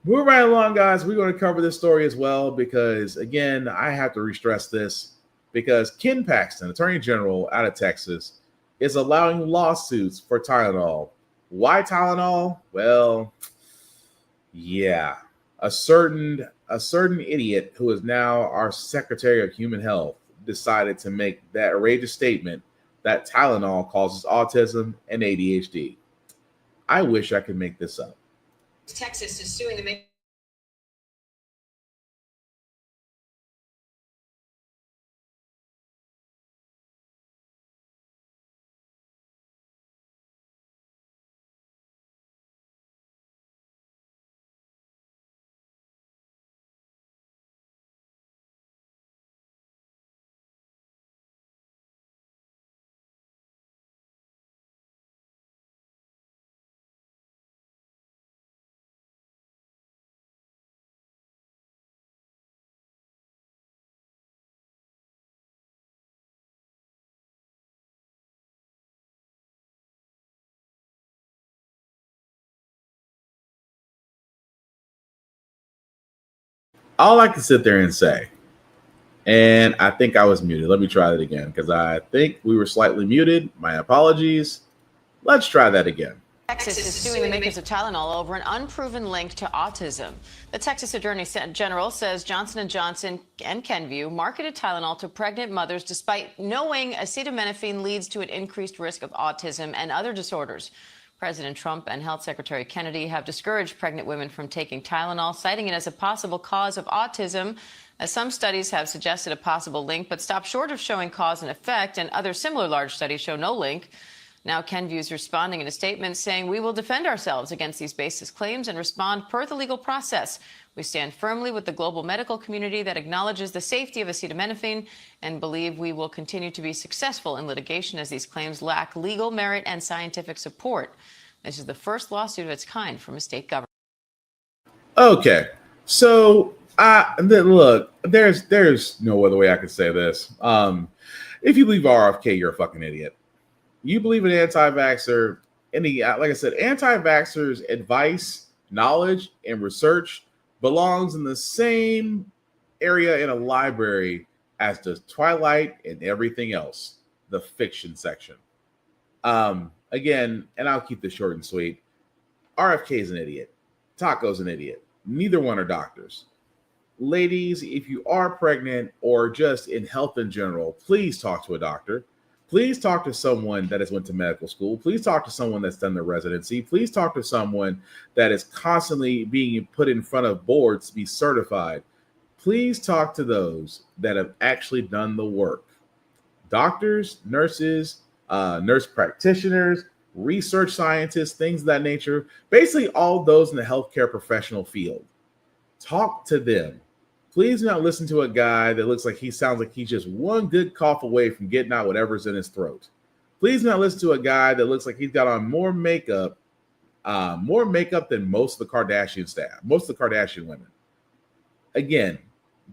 Moving right along, guys, we're going to cover this story as well because, again, I have to re-stress this because Ken Paxton, Attorney General out of Texas, is allowing lawsuits for Tylenol. Why Tylenol? Well, yeah, a certain idiot who is now our Secretary of Human Health decided to make that outrageous statement that Tylenol causes autism and ADHD. I wish I could make this up. Texas is suing the All I can sit there and say, and I think I was muted. Let me try that again because I think we were slightly muted. My apologies. Let's try that again. Texas is suing the makers of Tylenol over an unproven link to autism. The Texas Attorney General says Johnson & Johnson and Kenvue marketed Tylenol to pregnant mothers despite knowing acetaminophen leads to an increased risk of autism and other disorders. President Trump and Health Secretary Kennedy have discouraged pregnant women from taking Tylenol, citing it as a possible cause of autism. As some studies have suggested a possible link, but stopped short of showing cause and effect, and other similar large studies show no link. Now Kenvue is responding in a statement saying, "We will defend ourselves against these baseless claims and respond per the legal process. We stand firmly with the global medical community that acknowledges the safety of acetaminophen and believe we will continue to be successful in litigation as these claims lack legal merit and scientific support." This is the first lawsuit of its kind from a state government. Okay, so look, there's no other way I could say this. If you believe RFK, you're a fucking idiot. You believe an anti-vaxxer, like I said, anti-vaxxers' advice, knowledge, and research belongs in the same area in a library as does Twilight and everything else, the fiction section. Again, and I'll keep this short and sweet. RFK is an idiot. Taco's an idiot. Neither one are doctors. Ladies, if you are pregnant or just in health in general, please talk to a doctor. Please talk to someone that has went to medical school. Please talk to someone that's done their residency. Please talk to someone that is constantly being put in front of boards to be certified. Please talk to those that have actually done the work. Doctors, nurses, nurse practitioners, research scientists, things of that nature. Basically, all those in the healthcare professional field. Talk to them. Please do not listen to a guy that looks like he sounds like he's just one good cough away from getting out whatever's in his throat. Please do not listen to a guy that looks like he's got on more makeup than most of the Kardashian staff, most of the Kardashian women. Again,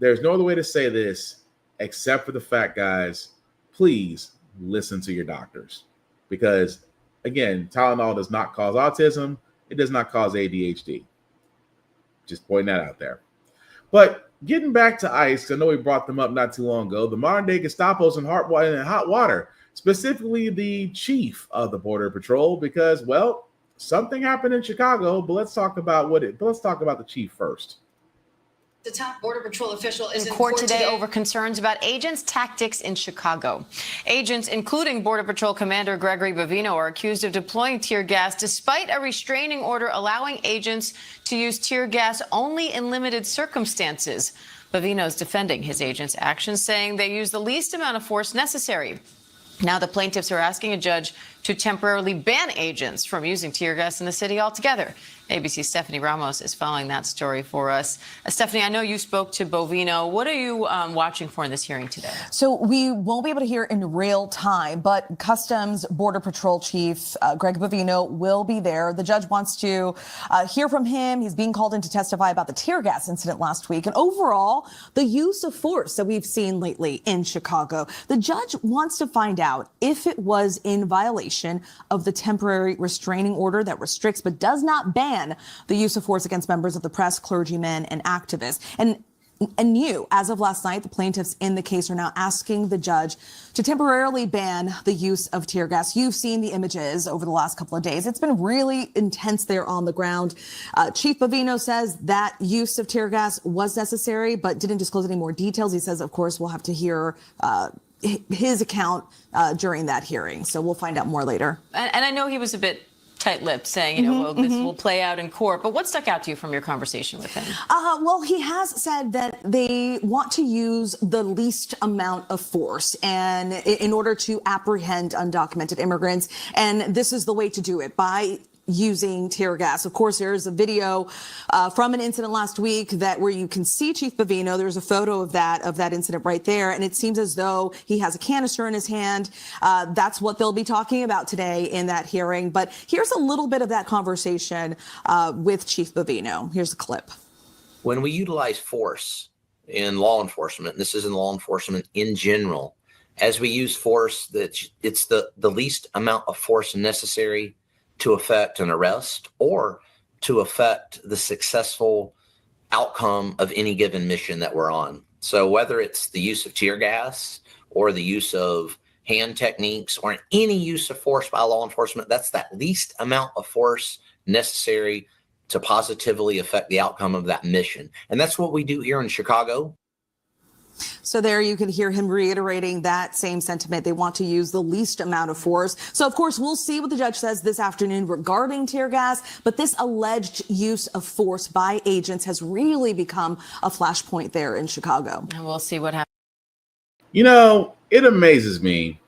there's no other way to say this except for the fact, guys, please listen to your doctors. Because, again, Tylenol does not cause autism. It does not cause ADHD. Just pointing that out there. But getting back to ICE, because I know we brought them up not too long ago, the modern-day Gestapo's in hot water, specifically the chief of the Border Patrol, because, well, something happened in Chicago, but let's talk about the chief first. The top Border Patrol official is in court today over concerns about agents' tactics in Chicago. Agents, including Border Patrol Commander Gregory Bovino, are accused of deploying tear gas despite a restraining order allowing agents to use tear gas only in limited circumstances. Bovino is defending his agents' actions, saying they used the least amount of force necessary. Now the plaintiffs are asking a judge to temporarily ban agents from using tear gas in the city altogether. ABC's Stephanie Ramos is following that story for us. Stephanie, I know you spoke to Bovino. What are you watching for in this hearing today? So we won't be able to hear in real time, but Customs Border Patrol Chief Greg Bovino will be there. The judge wants to hear from him. He's being called in to testify about the tear gas incident last week and overall the use of force that we've seen lately in Chicago. The judge wants to find out if it was in violation violation of the temporary restraining order that restricts but does not ban the use of force against members of the press, clergymen, and activists. And as of last night, the plaintiffs in the case are now asking the judge to temporarily ban the use of tear gas. You've seen the images over the last couple of days. It's been really intense there on the ground. Chief Bovino says that use of tear gas was necessary, but didn't disclose any more details. He says, of course, we'll have to hear his account during that hearing. So we'll find out more later. And I know he was a bit tight-lipped, saying, well, this will play out in court. But what stuck out to you from your conversation with him? Well, he has said that they want to use the least amount of force and in order to apprehend undocumented immigrants. And this is the way to do it, by using tear gas. Of course, there's a video from an incident last week where you can see Chief Bovino. There's a photo of that incident right there. And it seems as though he has a canister in his hand. That's what they'll be talking about today in that hearing. But here's a little bit of that conversation with Chief Bovino. Here's a clip. When we utilize force in law enforcement, and this is in law enforcement in general, as we use force, it's the least amount of force necessary to affect an arrest or to affect the successful outcome of any given mission that we're on. So whether it's the use of tear gas or the use of hand techniques or any use of force by law enforcement, that's that least amount of force necessary to positively affect the outcome of that mission. And that's what we do here in Chicago. So there you can hear him reiterating that same sentiment. They want to use the least amount of force. So, of course, we'll see what the judge says this afternoon regarding tear gas. But this alleged use of force by agents has really become a flashpoint there in Chicago. And we'll see what happens. You know, it amazes me.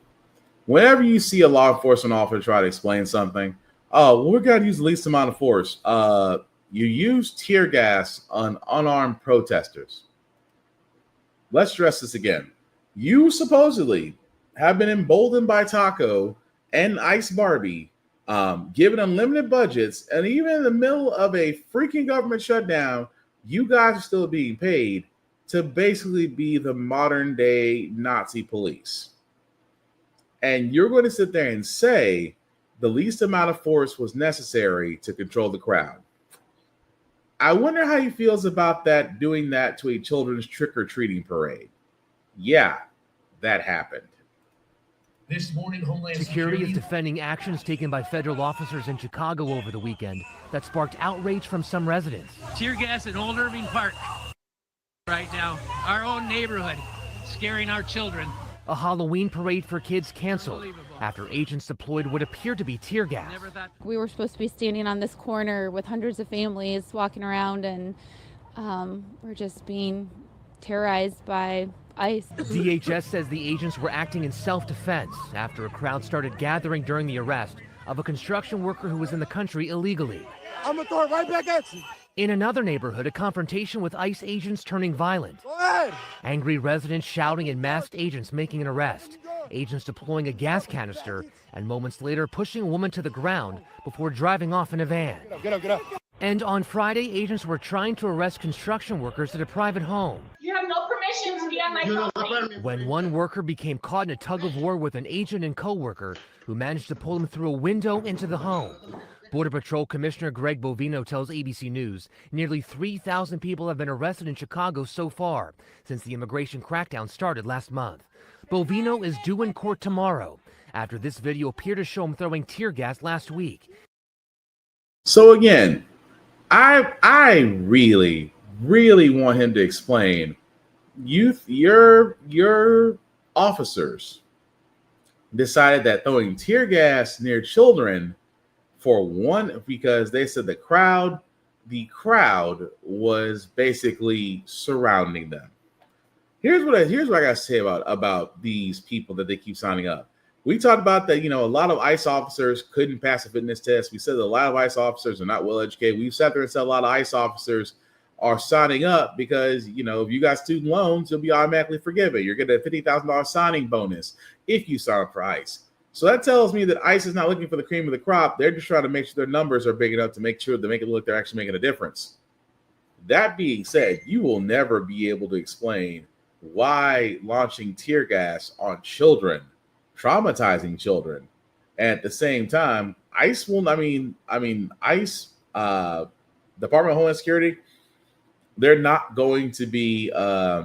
Whenever you see a law enforcement officer try to explain something, well, we're going to use the least amount of force. You use tear gas on unarmed protesters. Let's stress this again. You supposedly have been emboldened by Taco and Ice Barbie, given unlimited budgets, and even in the middle of a freaking government shutdown, you guys are still being paid to basically be the modern day Nazi police. And you're going to sit there and say the least amount of force was necessary to control the crowd. I wonder how he feels about that, doing that to a children's trick-or-treating parade. Yeah, that happened. This morning, Homeland Security is defending actions taken by federal officers in Chicago over the weekend that sparked outrage from some residents. Tear gas at Old Irving Park right now, our own neighborhood, scaring our children. A Halloween parade for kids canceled after agents deployed what appeared to be tear gas. We were supposed to be standing on this corner with hundreds of families walking around, and we're just being terrorized by ICE. DHS says the agents were acting in self-defense after a crowd started gathering during the arrest of a construction worker who was in the country illegally. I'm gonna throw it right back at you. In another neighborhood, a confrontation with ICE agents turning violent. Go ahead. Angry residents shouting and masked agents making an arrest. Agents deploying a gas canister and moments later pushing a woman to the ground before driving off in a van. Get up, get up. And on Friday, agents were trying to arrest construction workers at a private home. You have no permission to be on my property. When one worker became caught in a tug of war with an agent and co-worker who managed to pull him through a window into the home. Border Patrol Commissioner Greg Bovino tells ABC News nearly 3,000 people have been arrested in Chicago so far since the immigration crackdown started last month. Bovino is due in court tomorrow after this video appeared to show him throwing tear gas last week. So again, I really want him to explain. Your officers decided that throwing tear gas near children because they said the crowd was basically surrounding them. Here's what I gotta say about these people that they keep signing up. We talked about that, a lot of ICE officers couldn't pass a fitness test. We said that a lot of ICE officers are not well educated. We've sat there and said a lot of ICE officers are signing up because, if you got student loans, you'll be automatically forgiven. You're getting a $50,000 signing bonus if you sign up for ICE. So that tells me that ICE is not looking for the cream of the crop. They're just trying to make sure their numbers are big enough to make sure they make it look like they're actually making a difference. That being said, you will never be able to explain why launching tear gas on children, traumatizing children, At the same time, ICE will. ICE, Department of Homeland Security, they're not going to be. They're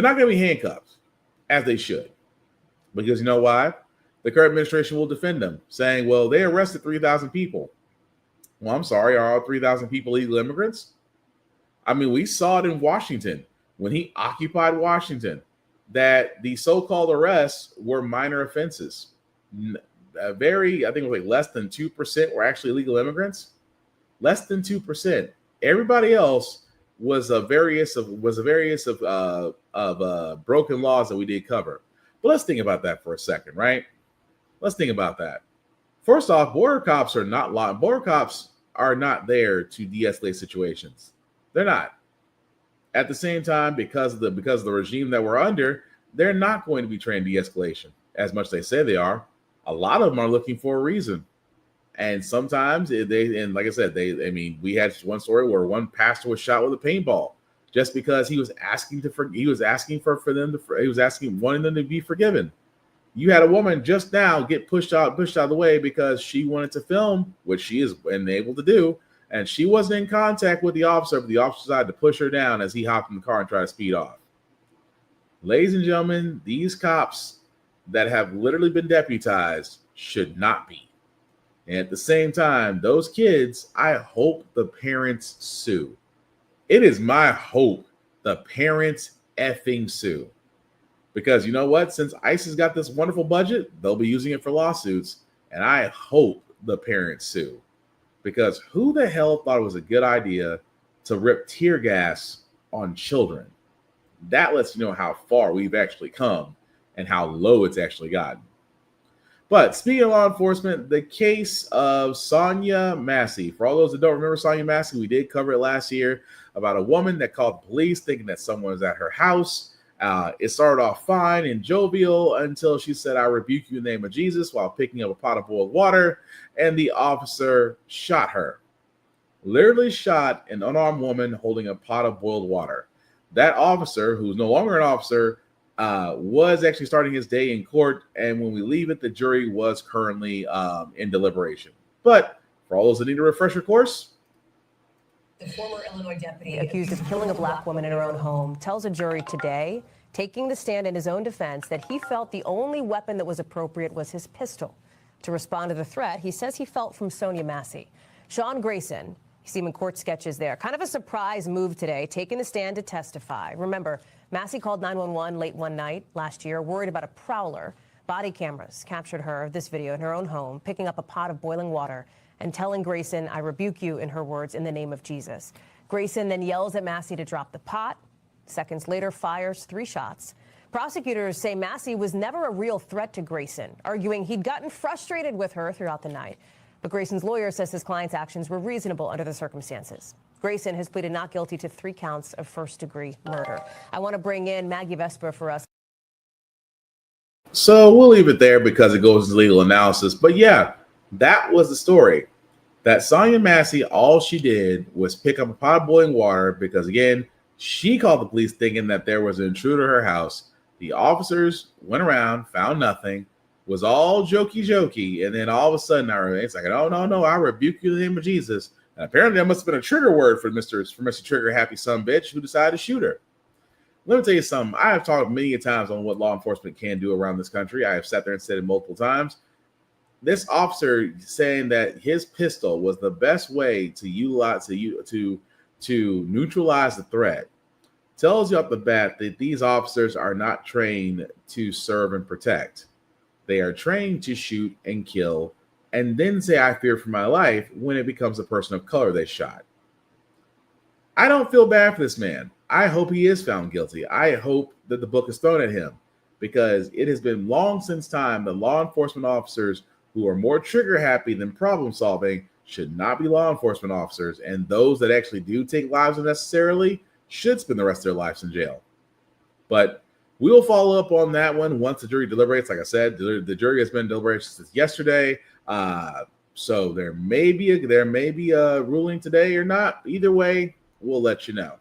not going to be handcuffed as they should, because you know why? The current administration will defend them, saying, "Well, they arrested 3,000 people." Well, I'm sorry, are all 3,000 people illegal immigrants? I mean, we saw it in Washington when he occupied Washington, that the so-called arrests were minor offenses. I think it was like less than 2% were actually illegal immigrants. Less than 2%. Everybody else was a various of broken laws that we did cover. But let's think about that for a second, right? Let's think about that. First off, border cops are not there to de-escalate situations. They're not. At the same time, because of the regime that we're under, they're not going to be trained de-escalation as much as they say they are. A lot of them are looking for a reason, and sometimes like I said, we had one story where one pastor was shot with a paintball just because he was wanting them to be forgiven. You had a woman just now get pushed out of the way because she wanted to film, which she is enabled to do, and she wasn't in contact with the officer, but the officer decided to push her down as he hopped in the car and tried to speed off. Ladies and gentlemen, these cops that have literally been deputized should not be. And at the same time, those kids, I hope the parents sue. It is my hope the parents effing sue. Because you know what? Since ICE has got this wonderful budget, they'll be using it for lawsuits. And I hope the parents sue. Because who the hell thought it was a good idea to rip tear gas on children? That lets you know how far we've actually come and how low it's actually gotten. But speaking of law enforcement, the case of Sonia Massey. For all those that don't remember Sonia Massey, we did cover it last year about a woman that called the police thinking that someone was at her house. It started off fine and jovial until she said, "I rebuke you in the name of Jesus," while picking up a pot of boiled water, and the officer shot her. Literally shot an unarmed woman holding a pot of boiled water. That officer, who's no longer an officer, was actually starting his day in court, and when we leave it, the jury was currently in deliberation. But for all those that need a refresher course, the former Illinois deputy accused of killing a black woman in her own home tells a jury today, taking the stand in his own defense, that he felt the only weapon that was appropriate was his pistol. To respond to the threat, he says he felt from Sonia Massey. Sean Grayson, you see him in court sketches there. Kind of a surprise move today, taking the stand to testify. Remember, Massey called 911 late one night last year, worried about a prowler. Body cameras captured her, this video, in her own home, picking up a pot of boiling water and telling Grayson, "I rebuke you," in her words, "in the name of Jesus." Grayson then yells at Massey to drop the pot. Seconds later, fires 3 shots. Prosecutors say Massey was never a real threat to Grayson, arguing he'd gotten frustrated with her throughout the night. But Grayson's lawyer says his client's actions were reasonable under the circumstances. Grayson has pleaded not guilty to 3 counts of first-degree murder. I want to bring in Maggie Vesper for us. So we'll leave it there because it goes to legal analysis. But yeah, that was the story. That Sonia Massey, all she did was pick up a pot of boiling water because, again, she called the police thinking that there was an intruder at her house. The officers went around, found nothing, was all jokey, and then all of a sudden, it's like, "Oh, no, I rebuke you in the name of Jesus." And apparently that must have been a trigger word for Mr. Trigger Happy Son Bitch, who decided to shoot her. Let me tell you something. I have talked many times on what law enforcement can do around this country. I have sat there and said it multiple times. This officer saying that his pistol was the best way to utilize to neutralize the threat tells you off the bat that these officers are not trained to serve and protect. They are trained to shoot and kill, and then say, "I fear for my life," when it becomes a person of color they shot. I don't feel bad for this man. I hope he is found guilty. I hope that the book is thrown at him, because it has been long since time that law enforcement officers who are more trigger happy than problem solving should not be law enforcement officers, and those that actually do take lives unnecessarily should spend the rest of their lives in jail. But we will follow up on that one once the jury deliberates. Like I said, the jury has been deliberating since yesterday, so there may be a ruling today or not. Either way, we'll let you know.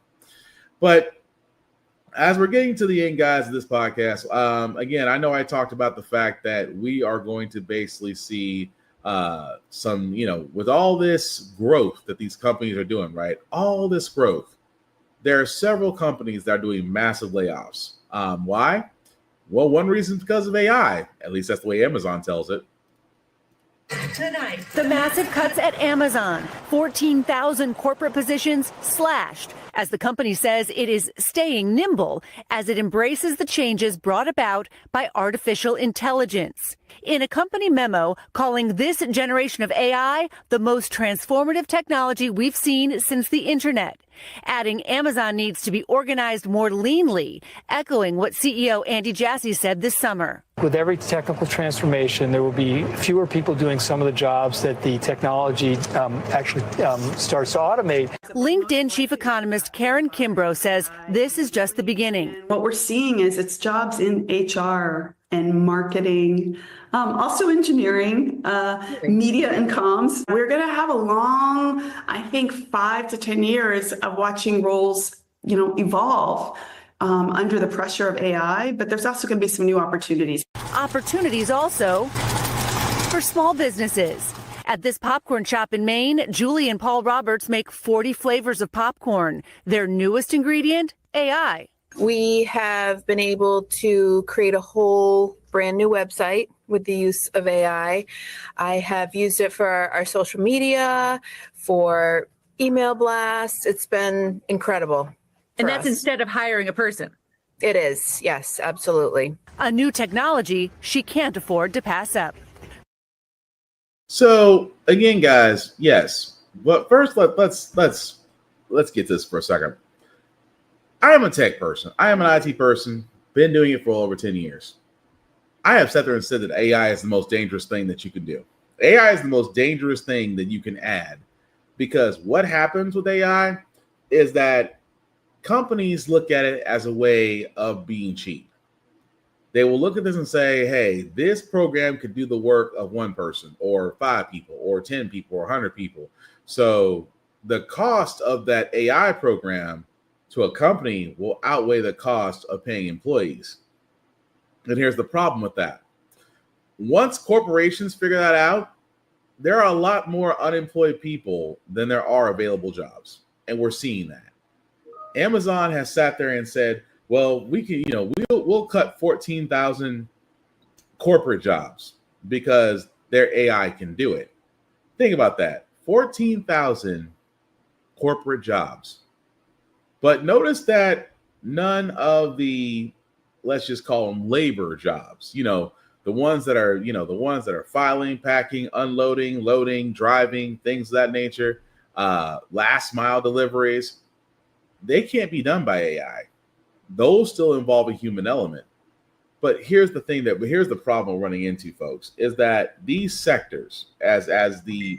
But as we're getting to the end, guys, of this podcast, again, I know I talked about the fact that we are going to basically see some, with all this growth that these companies are doing, right? All this growth, there are several companies that are doing massive layoffs. Why? Well, one reason is because of AI. At least that's the way Amazon tells it. Tonight, the massive cuts at Amazon, 14,000 corporate positions slashed, as the company says it is staying nimble as it embraces the changes brought about by artificial intelligence. In a company memo calling this generation of AI the most transformative technology we've seen since the internet, adding Amazon needs to be organized more leanly, echoing what CEO Andy Jassy said this summer. With every technical transformation, there will be fewer people doing some of the jobs that the technology actually starts to automate. LinkedIn chief economist Karen Kimbrough says this is just the beginning. What we're seeing is it's jobs in HR and marketing, also engineering, media and comms. We're going to have a long, I think, 5 to 10 years of watching roles, evolve under the pressure of AI, but there's also going to be some new opportunities. Opportunities also for small businesses. At this popcorn shop in Maine, Julie and Paul Roberts make 40 flavors of popcorn. Their newest ingredient, AI. We have been able to create a whole brand new website with the use of AI. I have used it for our social media, for email blasts. It's been incredible. And that's instead of hiring a person. It is. Yes, absolutely. A new technology she can't afford to pass up. So again, guys, yes. But first, let's get this for a second. I am a tech person. I am an IT person. Been doing it for over 10 years. I have sat there and said that AI is the most dangerous thing that you can do. AI is the most dangerous thing that you can add, because what happens with AI is that companies look at it as a way of being cheap. They will look at this and say, hey, this program could do the work of one person or 5 people or 10 people or 100 people. So the cost of that AI program to a company will outweigh the cost of paying employees. And here's the problem with that. Once corporations figure that out, there are a lot more unemployed people than there are available jobs. And we're seeing that. Amazon has sat there and said, well, we can, we'll cut 14,000 corporate jobs because their AI can do it. Think about that. 14,000 corporate jobs. But notice that none of the, let's just call them labor jobs, the ones that are filing, packing, unloading, loading, driving, things of that nature, last mile deliveries, they can't be done by AI. Those still involve a human element. But here's the problem we're running into, folks, is that these sectors, as the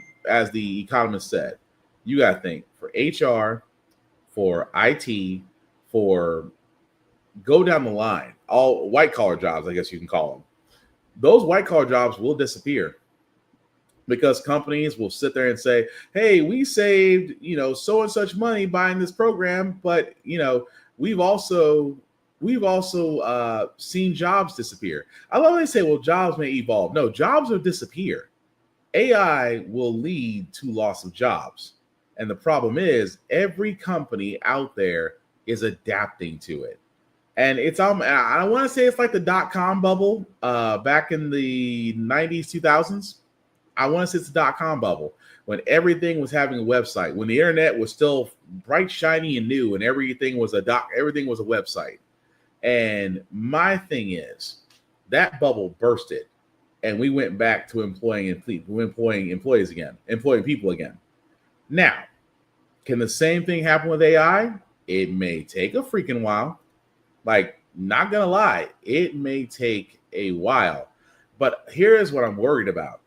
economist said, you got to think for HR, for IT, for go down the line, all white collar jobs, I guess you can call them. Those white collar jobs will disappear because companies will sit there and say, hey, we saved, so and such money buying this program, but, we've also seen jobs disappear. I love when they say, well, jobs may evolve. No, jobs will disappear. AI will lead to loss of jobs. And the problem is every company out there is adapting to it. And it's, I want to say it's like the .com bubble back in the 90s, 2000s. I want to say it's the .com bubble when everything was having a website, when the internet was still bright, shiny, and new, and everything was a website. And my thing is that bubble bursted, and we went back to employing people again. Now, can the same thing happen with AI? It may take a freaking while. Like, not gonna lie, it may take a while. But here's what I'm worried about.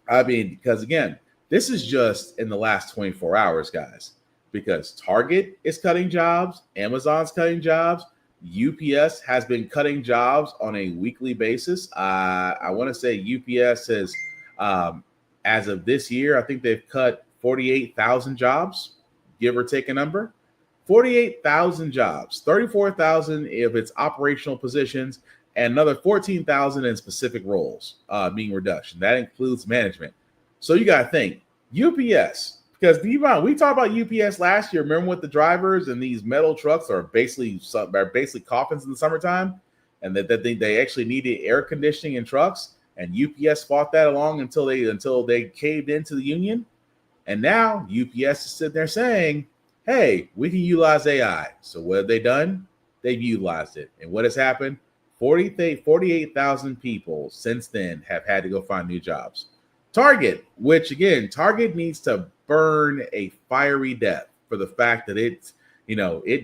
I mean, because again, this is just in the last 24 hours, guys. Because Target is cutting jobs, Amazon's cutting jobs, UPS has been cutting jobs on a weekly basis. I want to say UPS has, as of this year, I think they've cut 48,000 jobs, give or take a number. 48,000 jobs, 34,000 if it's operational positions, and another 14,000 in specific roles being reduction. That includes management. So you got to think UPS, because we talked about UPS last year. Remember with the drivers and these metal trucks are basically coffins in the summertime, and that they actually needed air conditioning in trucks, and UPS fought that along until they caved into the union, and now UPS is sitting there saying, "Hey, we can utilize AI." So what have they done? They've utilized it, and what has happened? 48,000 people since then have had to go find new jobs. Target, which again, Target needs to burn a fiery death for the fact that it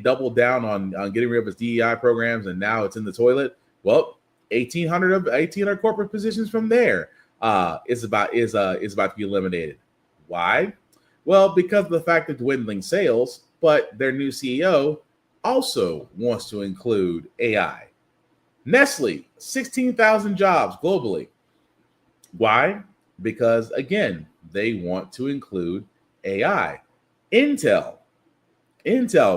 doubled down on getting rid of its DEI programs, and now it's in the toilet. Well, 1,800 corporate positions from there is about to be eliminated. Why? Well, because of the fact of dwindling sales, but their new CEO also wants to include AI. Nestle, 16,000 jobs globally. Why? Because, again, they want to include AI. Intel,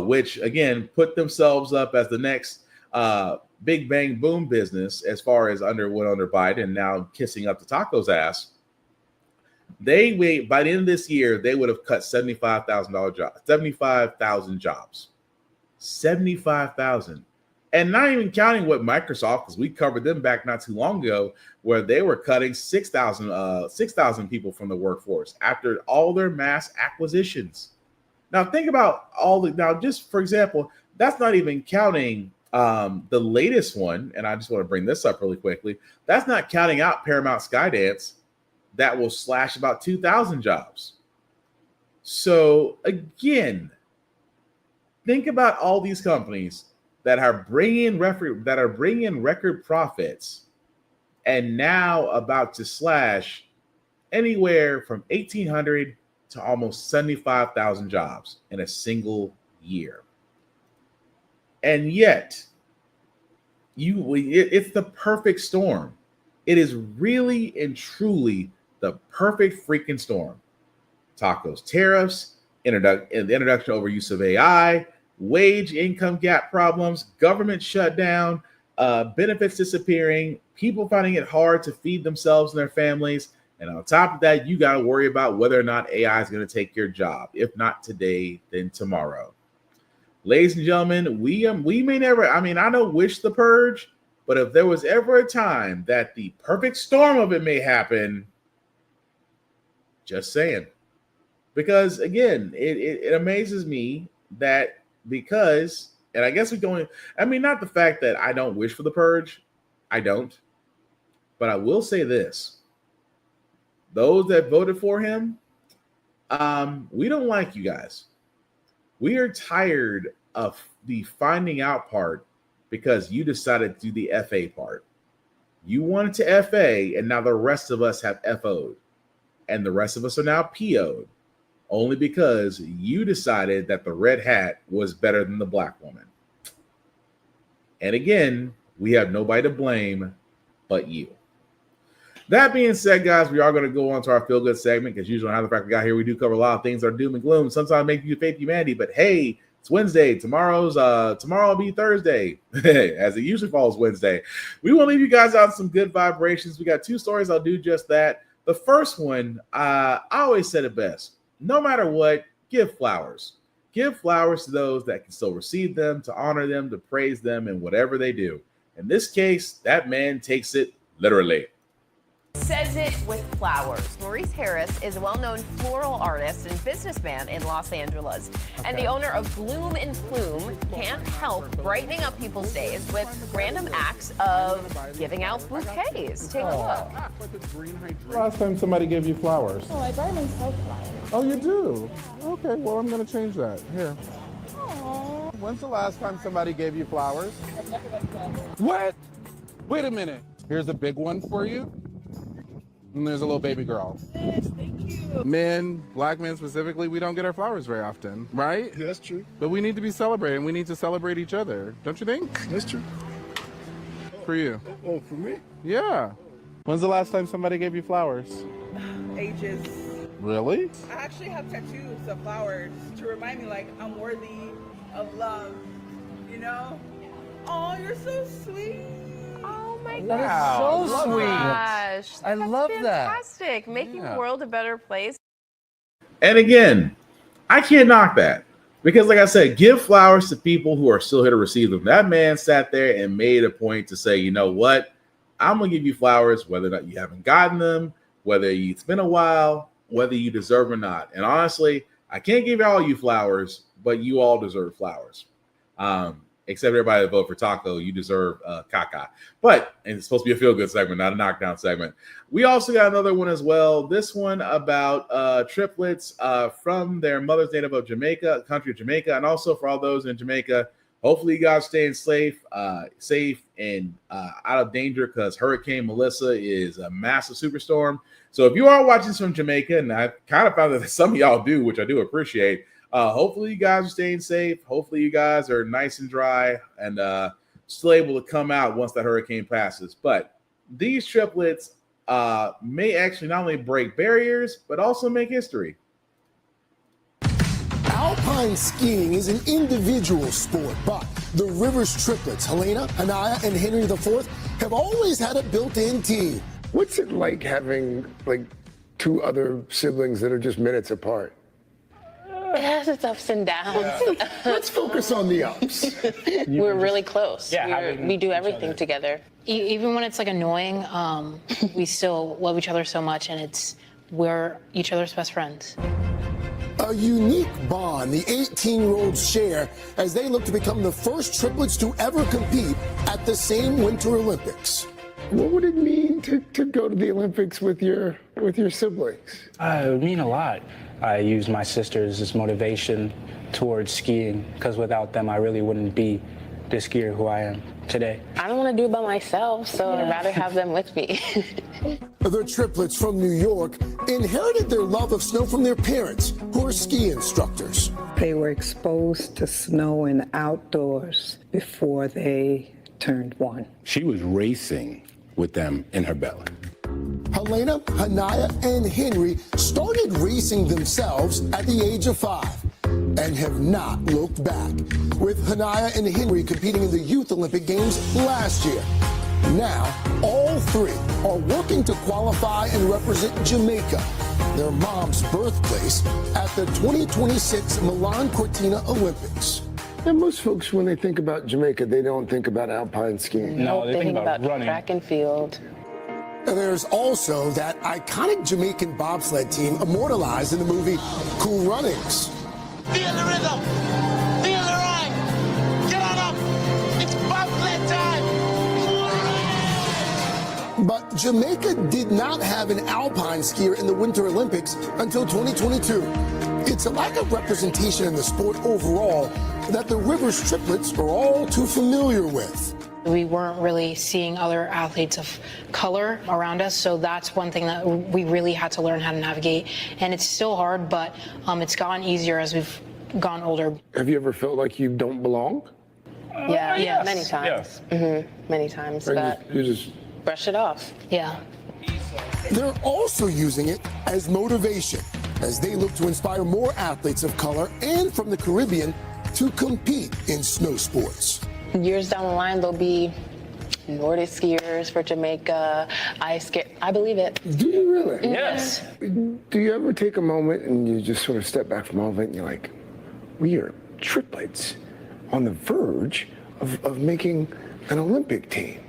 which, again, put themselves up as the next big bang boom business as far as under Biden and now kissing up the taco's ass. By the end of this year, they would have cut 75,000 jobs. 75,000. And not even counting what Microsoft, because we covered them back not too long ago, where they were cutting 6,000 people from the workforce after all their mass acquisitions. Now think about just for example, that's not even counting the latest one, and I just want to bring this up really quickly. That's not counting out Paramount Skydance, that will slash about 2,000 jobs. So again, think about all these companies that are bringing record profits, and now about to slash anywhere from 1,800 to almost 75,000 jobs in a single year. And yet, it's the perfect storm. It is really and truly the perfect freaking storm. Tacos, tariffs, the introduction of overuse of AI, wage income gap problems, government shutdown, benefits disappearing, people finding it hard to feed themselves and their families. And on top of that, you got to worry about whether or not AI is going to take your job. If not today, then tomorrow. Ladies and gentlemen, we may never, I don't wish the purge, but if there was ever a time that the perfect storm of it may happen, just saying. Because again, it amazes me that because, and I guess not the fact that I don't wish for the purge, I don't, but I will say this. Those that voted for him, we don't like you guys. We are tired of the finding out part because you decided to do the FA part. You wanted to FA, and now the rest of us have FO'd. And the rest of us are now PO'd. Only because you decided that the red hat was better than the black woman. And again, we have nobody to blame but you. That being said, guys, we are going to go on to our feel good segment because usually on How the Frack We Got Here, we do cover a lot of things that are doom and gloom. Sometimes make you faith humanity, but hey, it's Wednesday. Tomorrow will be Thursday, as it usually falls Wednesday. We will leave you guys out some good vibrations. We got two stories. I'll do just that. The first one, I always said it best. No matter what, give flowers. Give flowers to those that can still receive them, to honor them, to praise them, and whatever they do. In this case, that man takes it literally. Says it with flowers. Maurice Harris is a well-known floral artist and businessman in Los Angeles. And the owner of Bloom and Plume can't help brightening up people's days with random acts of giving out bouquets. Take a look. Last time somebody gave you flowers. Oh, I buy myself flowers. Oh, you do? Okay, well, I'm going to change that. Here. Aww. When's the last time somebody gave you flowers? I've never been flowers. What? Wait a minute. Here's a big one for you. And there's a little baby girl. Yes, thank you. Men, black men specifically, we don't get our flowers very often, right? Yeah, that's true. But we need to be celebrating. We need to celebrate each other. Don't you think? That's true. For you. Oh, for me? Yeah. When's the last time somebody gave you flowers? Ages. Really? I actually have tattoos of flowers to remind me like I'm worthy of love, you know? Oh, you're so sweet. Oh my That gosh. is so sweet. Gosh. I love that. Fantastic. Making the world a better place. And again, I can't knock that because, like I said, give flowers to people who are still here to receive them. That man sat there and made a point to say, you know what? I'm going to give you flowers, whether or not you haven't gotten them, whether it's been a while, whether you deserve or not. And honestly, I can't give all you flowers, but you all deserve flowers. Except everybody that vote for Taco, you deserve caca. But and it's supposed to be a feel-good segment, not a knockdown segment. We also got another one as well. This one about triplets from their mother's native of Jamaica, country of Jamaica, and also for all those in Jamaica. Hopefully, you guys staying safe and out of danger because Hurricane Melissa is a massive superstorm. So if you are watching this from Jamaica, and I kind of found that some of y'all do, which I do appreciate. Hopefully you guys are staying safe. Hopefully you guys are nice and dry and still able to come out once that hurricane passes. But these triplets may actually not only break barriers, but also make history. Alpine skiing is an individual sport, but the Rivers triplets, Helena, Anaya, and Henry IV, have always had a built-in team. What's it like having two other siblings that are just minutes apart? It has its ups and downs. Yeah. Let's focus on the ups. We're really close. Yeah, we do everything together. Even when it's annoying, we still love each other so much, and we're each other's best friends. A unique bond the 18-year-olds share as they look to become the first triplets to ever compete at the same Winter Olympics. What would it mean to go to the Olympics with your siblings? It would mean a lot. I use my sisters as motivation towards skiing because without them, I really wouldn't be the skier who I am today. I don't want to do it by myself, so I'd rather have them with me. The triplets from New York inherited their love of snow from their parents, who are ski instructors. They were exposed to snow and outdoors before they turned one. She was racing with them in her belly. Helena, Hanaya, and Henry started racing themselves at the age of 5 and have not looked back, with Hanaya and Henry competing in the Youth Olympic Games last year. Now, all three are working to qualify and represent Jamaica, their mom's birthplace, at the 2026 Milan Cortina Olympics. And most folks, when they think about Jamaica, they don't think about alpine skiing. No, they think about running. Track and field. There's also that iconic Jamaican bobsled team immortalized in the movie Cool Runnings. Feel the rhythm. Feel the ride. Get on up. It's bobsled time. But Jamaica did not have an alpine skier in the Winter Olympics until 2022. It's a lack of representation in the sport overall that the Rivers triplets are all too familiar with. We weren't really seeing other athletes of color around us, so that's one thing that we really had to learn how to navigate. And it's still hard, but it's gotten easier as we've gone older. Have you ever felt like you don't belong? Yeah, yes. many times. Yes. Many times, but you just brush it off. Yeah. They're also using it as motivation as they look to inspire more athletes of color and from the Caribbean to compete in snow sports. Years down the line, there'll be Nordic skiers for Jamaica, ice ski. I believe it. Do you really? Yes. Do you ever take a moment and you just sort of step back from all of it and you're like, we are triplets on the verge of making an Olympic team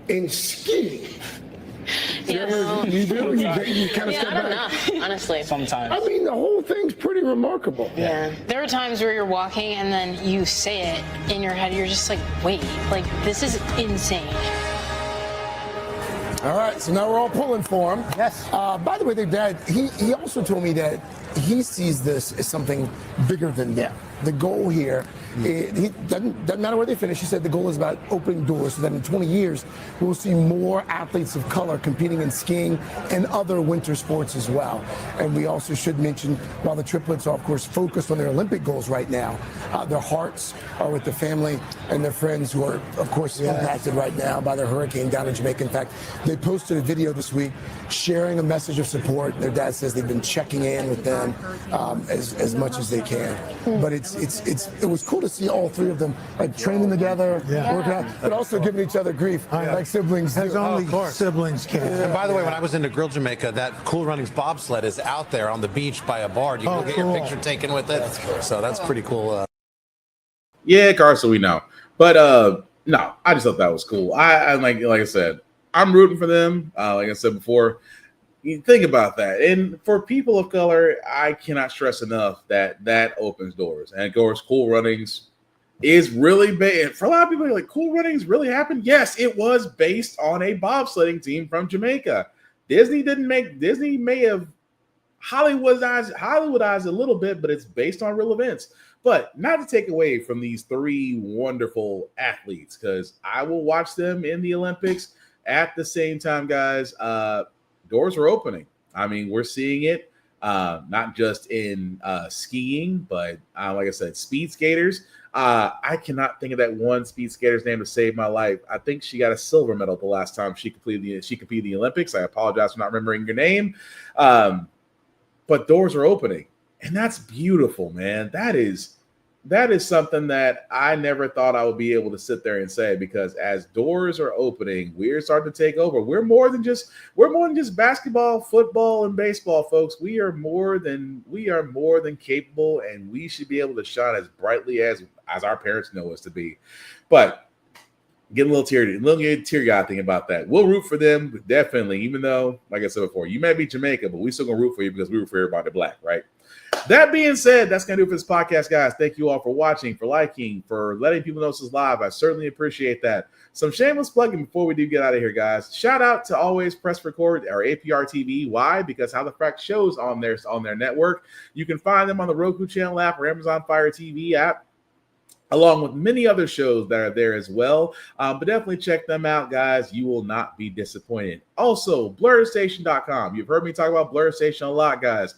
in skiing? Yeah, you do? You kind of step I don't back? know, honestly. Sometimes. I mean, the whole thing's pretty remarkable. Yeah. There are times where you're walking and then you say it in your head. You're just like, wait, this is insane. All right, so now we're all pulling for him. Yes. By the way, their dad, he also told me that he sees this as something bigger than them. The goal here, he doesn't matter where they finish. He said the goal is about opening doors so that in 20 years, we'll see more athletes of color competing in skiing and other winter sports as well. And we also should mention, while the triplets are, of course, focused on their Olympic goals right now, their hearts are with the family and their friends who are, of course, impacted right now by the hurricane down in Jamaica. In fact, they posted a video this week sharing a message of support. Their dad says they've been checking in with them as much as they can. But it was cool cool to see all three of them like training together, working out, but also giving each other grief like siblings do. As only siblings can. And by the way, when I was into Grill Jamaica, that Cool Runnings bobsled is out there on the beach by a bar. You can go get your picture taken with it. So that's pretty cool. Yeah, Carson, we know. But no, I just thought that was cool. I like I said, I'm rooting for them. Like I said before, you think about that. And for people of color, I cannot stress enough that opens doors. And of course, Cool Runnings is really big. For a lot of people, like, Cool Runnings really happened. Yes, it was based on a bobsledding team from Jamaica. Disney may have Hollywoodized a little bit, but it's based on real events. But not to take away from these three wonderful athletes, because I will watch them in the Olympics. At the same time, guys, doors are opening. I mean, we're seeing it not just in skiing, but like I said, speed skaters. I cannot think of that one speed skater's name to save my life. I think she got a silver medal the last time she competed the Olympics. I apologize for not remembering your name. But doors are opening, and that's beautiful, man. That is something that I never thought I would be able to sit there and say, because as doors are opening, we're starting to take over. We're more than just basketball, football, and baseball, folks. We are more than capable, and we should be able to shine as brightly as our parents know us to be. But get a little teary-eyed thinking about that. We'll root for them, definitely, even though, like I said before, you may be Jamaica, but we still gonna root for you because we root for everybody black, right? That being said, that's going to do it for this podcast, guys. Thank you all for watching, for liking, for letting people know this is live. I certainly appreciate that. Some shameless plugging before we do get out of here, guys. Shout out to Always Press Record, our APR TV. Why? Because How the Frack shows on their network. You can find them on the Roku channel app or Amazon Fire TV app, along with many other shows that are there as well. But definitely check them out, guys. You will not be disappointed. Also, BlurStation.com. You've heard me talk about Blur Station a lot, guys.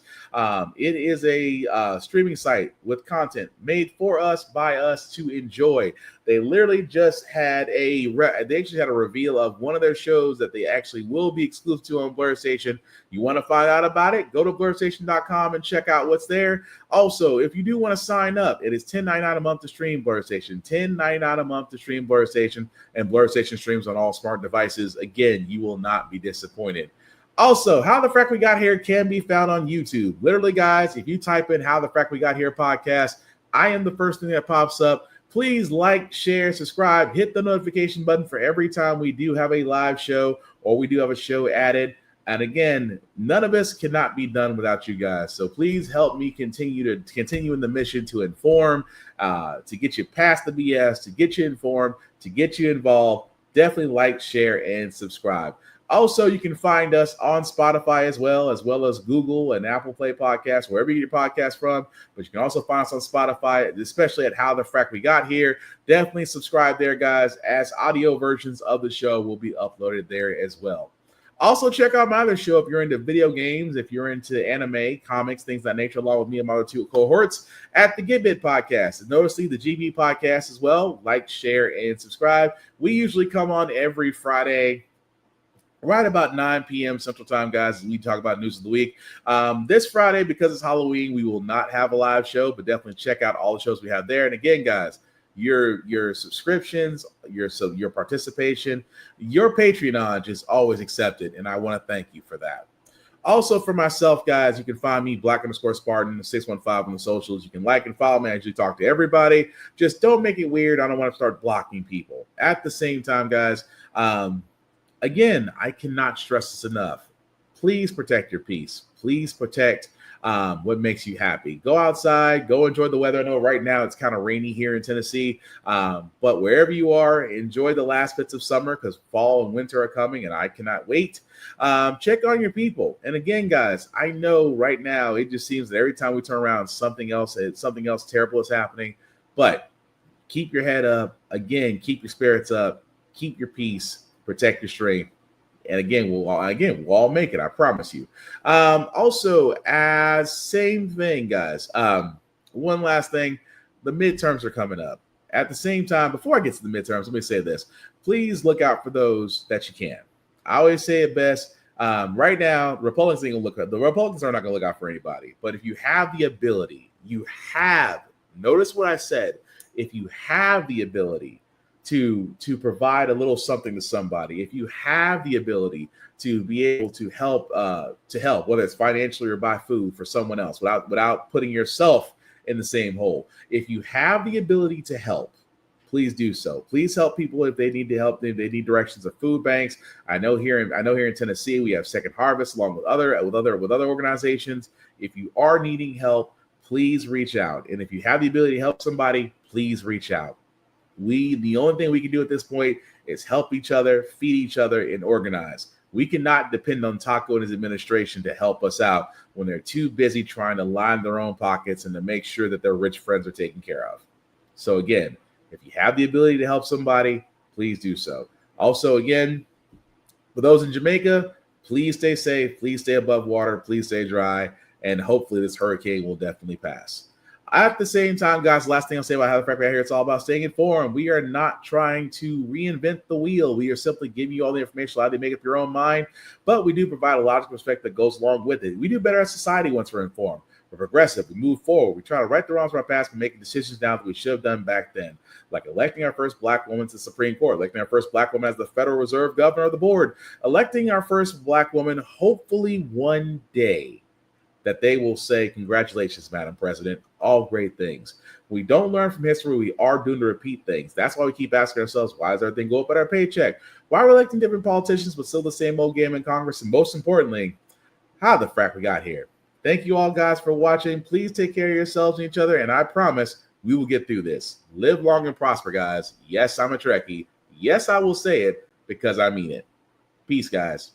It is a streaming site with content made for us, by us, to enjoy. They literally just had a reveal of one of their shows that they actually will be exclusive to on Blur Station. You want to find out about it? Go to BlurStation.com and check out what's there. Also, if you do want to sign up, it is $10.99 a month to stream Blur Station. $10.99 a month to stream Blur Station, and Blur Station streams on all smart devices. Again, you will not be disappointed. Also, How the Frack We Got Here can be found on YouTube. Literally, guys, if you type in How the Frack We Got Here podcast, I am the first thing that pops up. Please like, share, subscribe, hit the notification button for every time we do have a live show or we do have a show added. And again, none of this cannot be done without you guys. So please help me continue in the mission to inform, to get you past the BS, to get you informed, to get you involved. Definitely like, share, and subscribe. Also, you can find us on Spotify as well as Google and Apple Play Podcasts, wherever you get your podcast from. But you can also find us on Spotify, especially at How the Frack We Got Here. Definitely subscribe there, guys, as audio versions of the show will be uploaded there as well. Also, check out my other show if you're into video games, if you're into anime, comics, things of that nature, along with me and my other two cohorts at the Gibit Podcast. And notably, the GB Podcast as well. Like, share, and subscribe. We usually come on every Friday, right about 9 p.m. Central Time, guys, and we talk about news of the week. This Friday, because it's Halloween, we will not have a live show, but definitely check out all the shows we have there. And again, guys, your subscriptions, your participation, your Patreon is always accepted, and I want to thank you for that. Also, for myself, guys, you can find me Black_Spartan 615 on the socials. You can like and follow me. I usually talk to everybody. Just don't make it weird. I don't want to start blocking people. At the same time, guys, again, I cannot stress this enough. Please protect your peace. Please protect what makes you happy. Go outside. Go enjoy the weather. I know right now it's kind of rainy here in Tennessee, but wherever you are, enjoy the last bits of summer because fall and winter are coming, and I cannot wait. Check on your people. And again, guys, I know right now it just seems that every time we turn around, something else terrible is happening. But keep your head up. Again, keep your spirits up. Keep your peace. Protect your strength, and again, we'll all make it. I promise you. Also, as same thing, guys. One last thing: the midterms are coming up. At the same time, before I get to the midterms, let me say this: please look out for those that you can. I always say it best. Right now, Republicans ain't gonna look. The Republicans are not gonna look out for anybody. But if you have the ability, notice what I said. if you have the ability to provide a little something to somebody, if you have the ability to be able to help, whether it's financially or buy food for someone else without putting yourself in the same hole, if you have the ability to help, please do so. Please help people if they need to help. If they need directions of food banks. I know here in Tennessee we have Second Harvest along with other organizations. If you are needing help, please reach out. And if you have the ability to help somebody, please reach out. The only thing we can do at this point is help each other, feed each other, and organize. We cannot depend on Taco and his administration to help us out when they're too busy trying to line their own pockets and to make sure that their rich friends are taken care of. So again, if you have the ability to help somebody, please do so. Also, again, for those in Jamaica, please stay safe, please stay above water, please stay dry, and hopefully this hurricane will definitely pass. At the same time, guys, last thing I'll say about How the Frack We Got Here, it's all about staying informed. We are not trying to reinvent the wheel. We are simply giving you all the information, allow you to make up your own mind, but we do provide a logical perspective that goes along with it. We do better as society once we're informed. We're progressive. We move forward. We try to right the wrongs of our past and making decisions now that we should have done back then, like electing our first Black woman to the Supreme Court, electing our first Black woman as the Federal Reserve Governor of the board, electing our first Black woman, hopefully one day, that they will say, congratulations, Madam President, all great things. We don't learn from history. We are doomed to repeat things. That's why we keep asking ourselves, why does everything go up at our paycheck? Why are we electing different politicians, but still the same old game in Congress? And most importantly, how the frack we got here. Thank you all, guys, for watching. Please take care of yourselves and each other, and I promise we will get through this. Live long and prosper, guys. Yes, I'm a Trekkie. Yes, I will say it because I mean it. Peace, guys.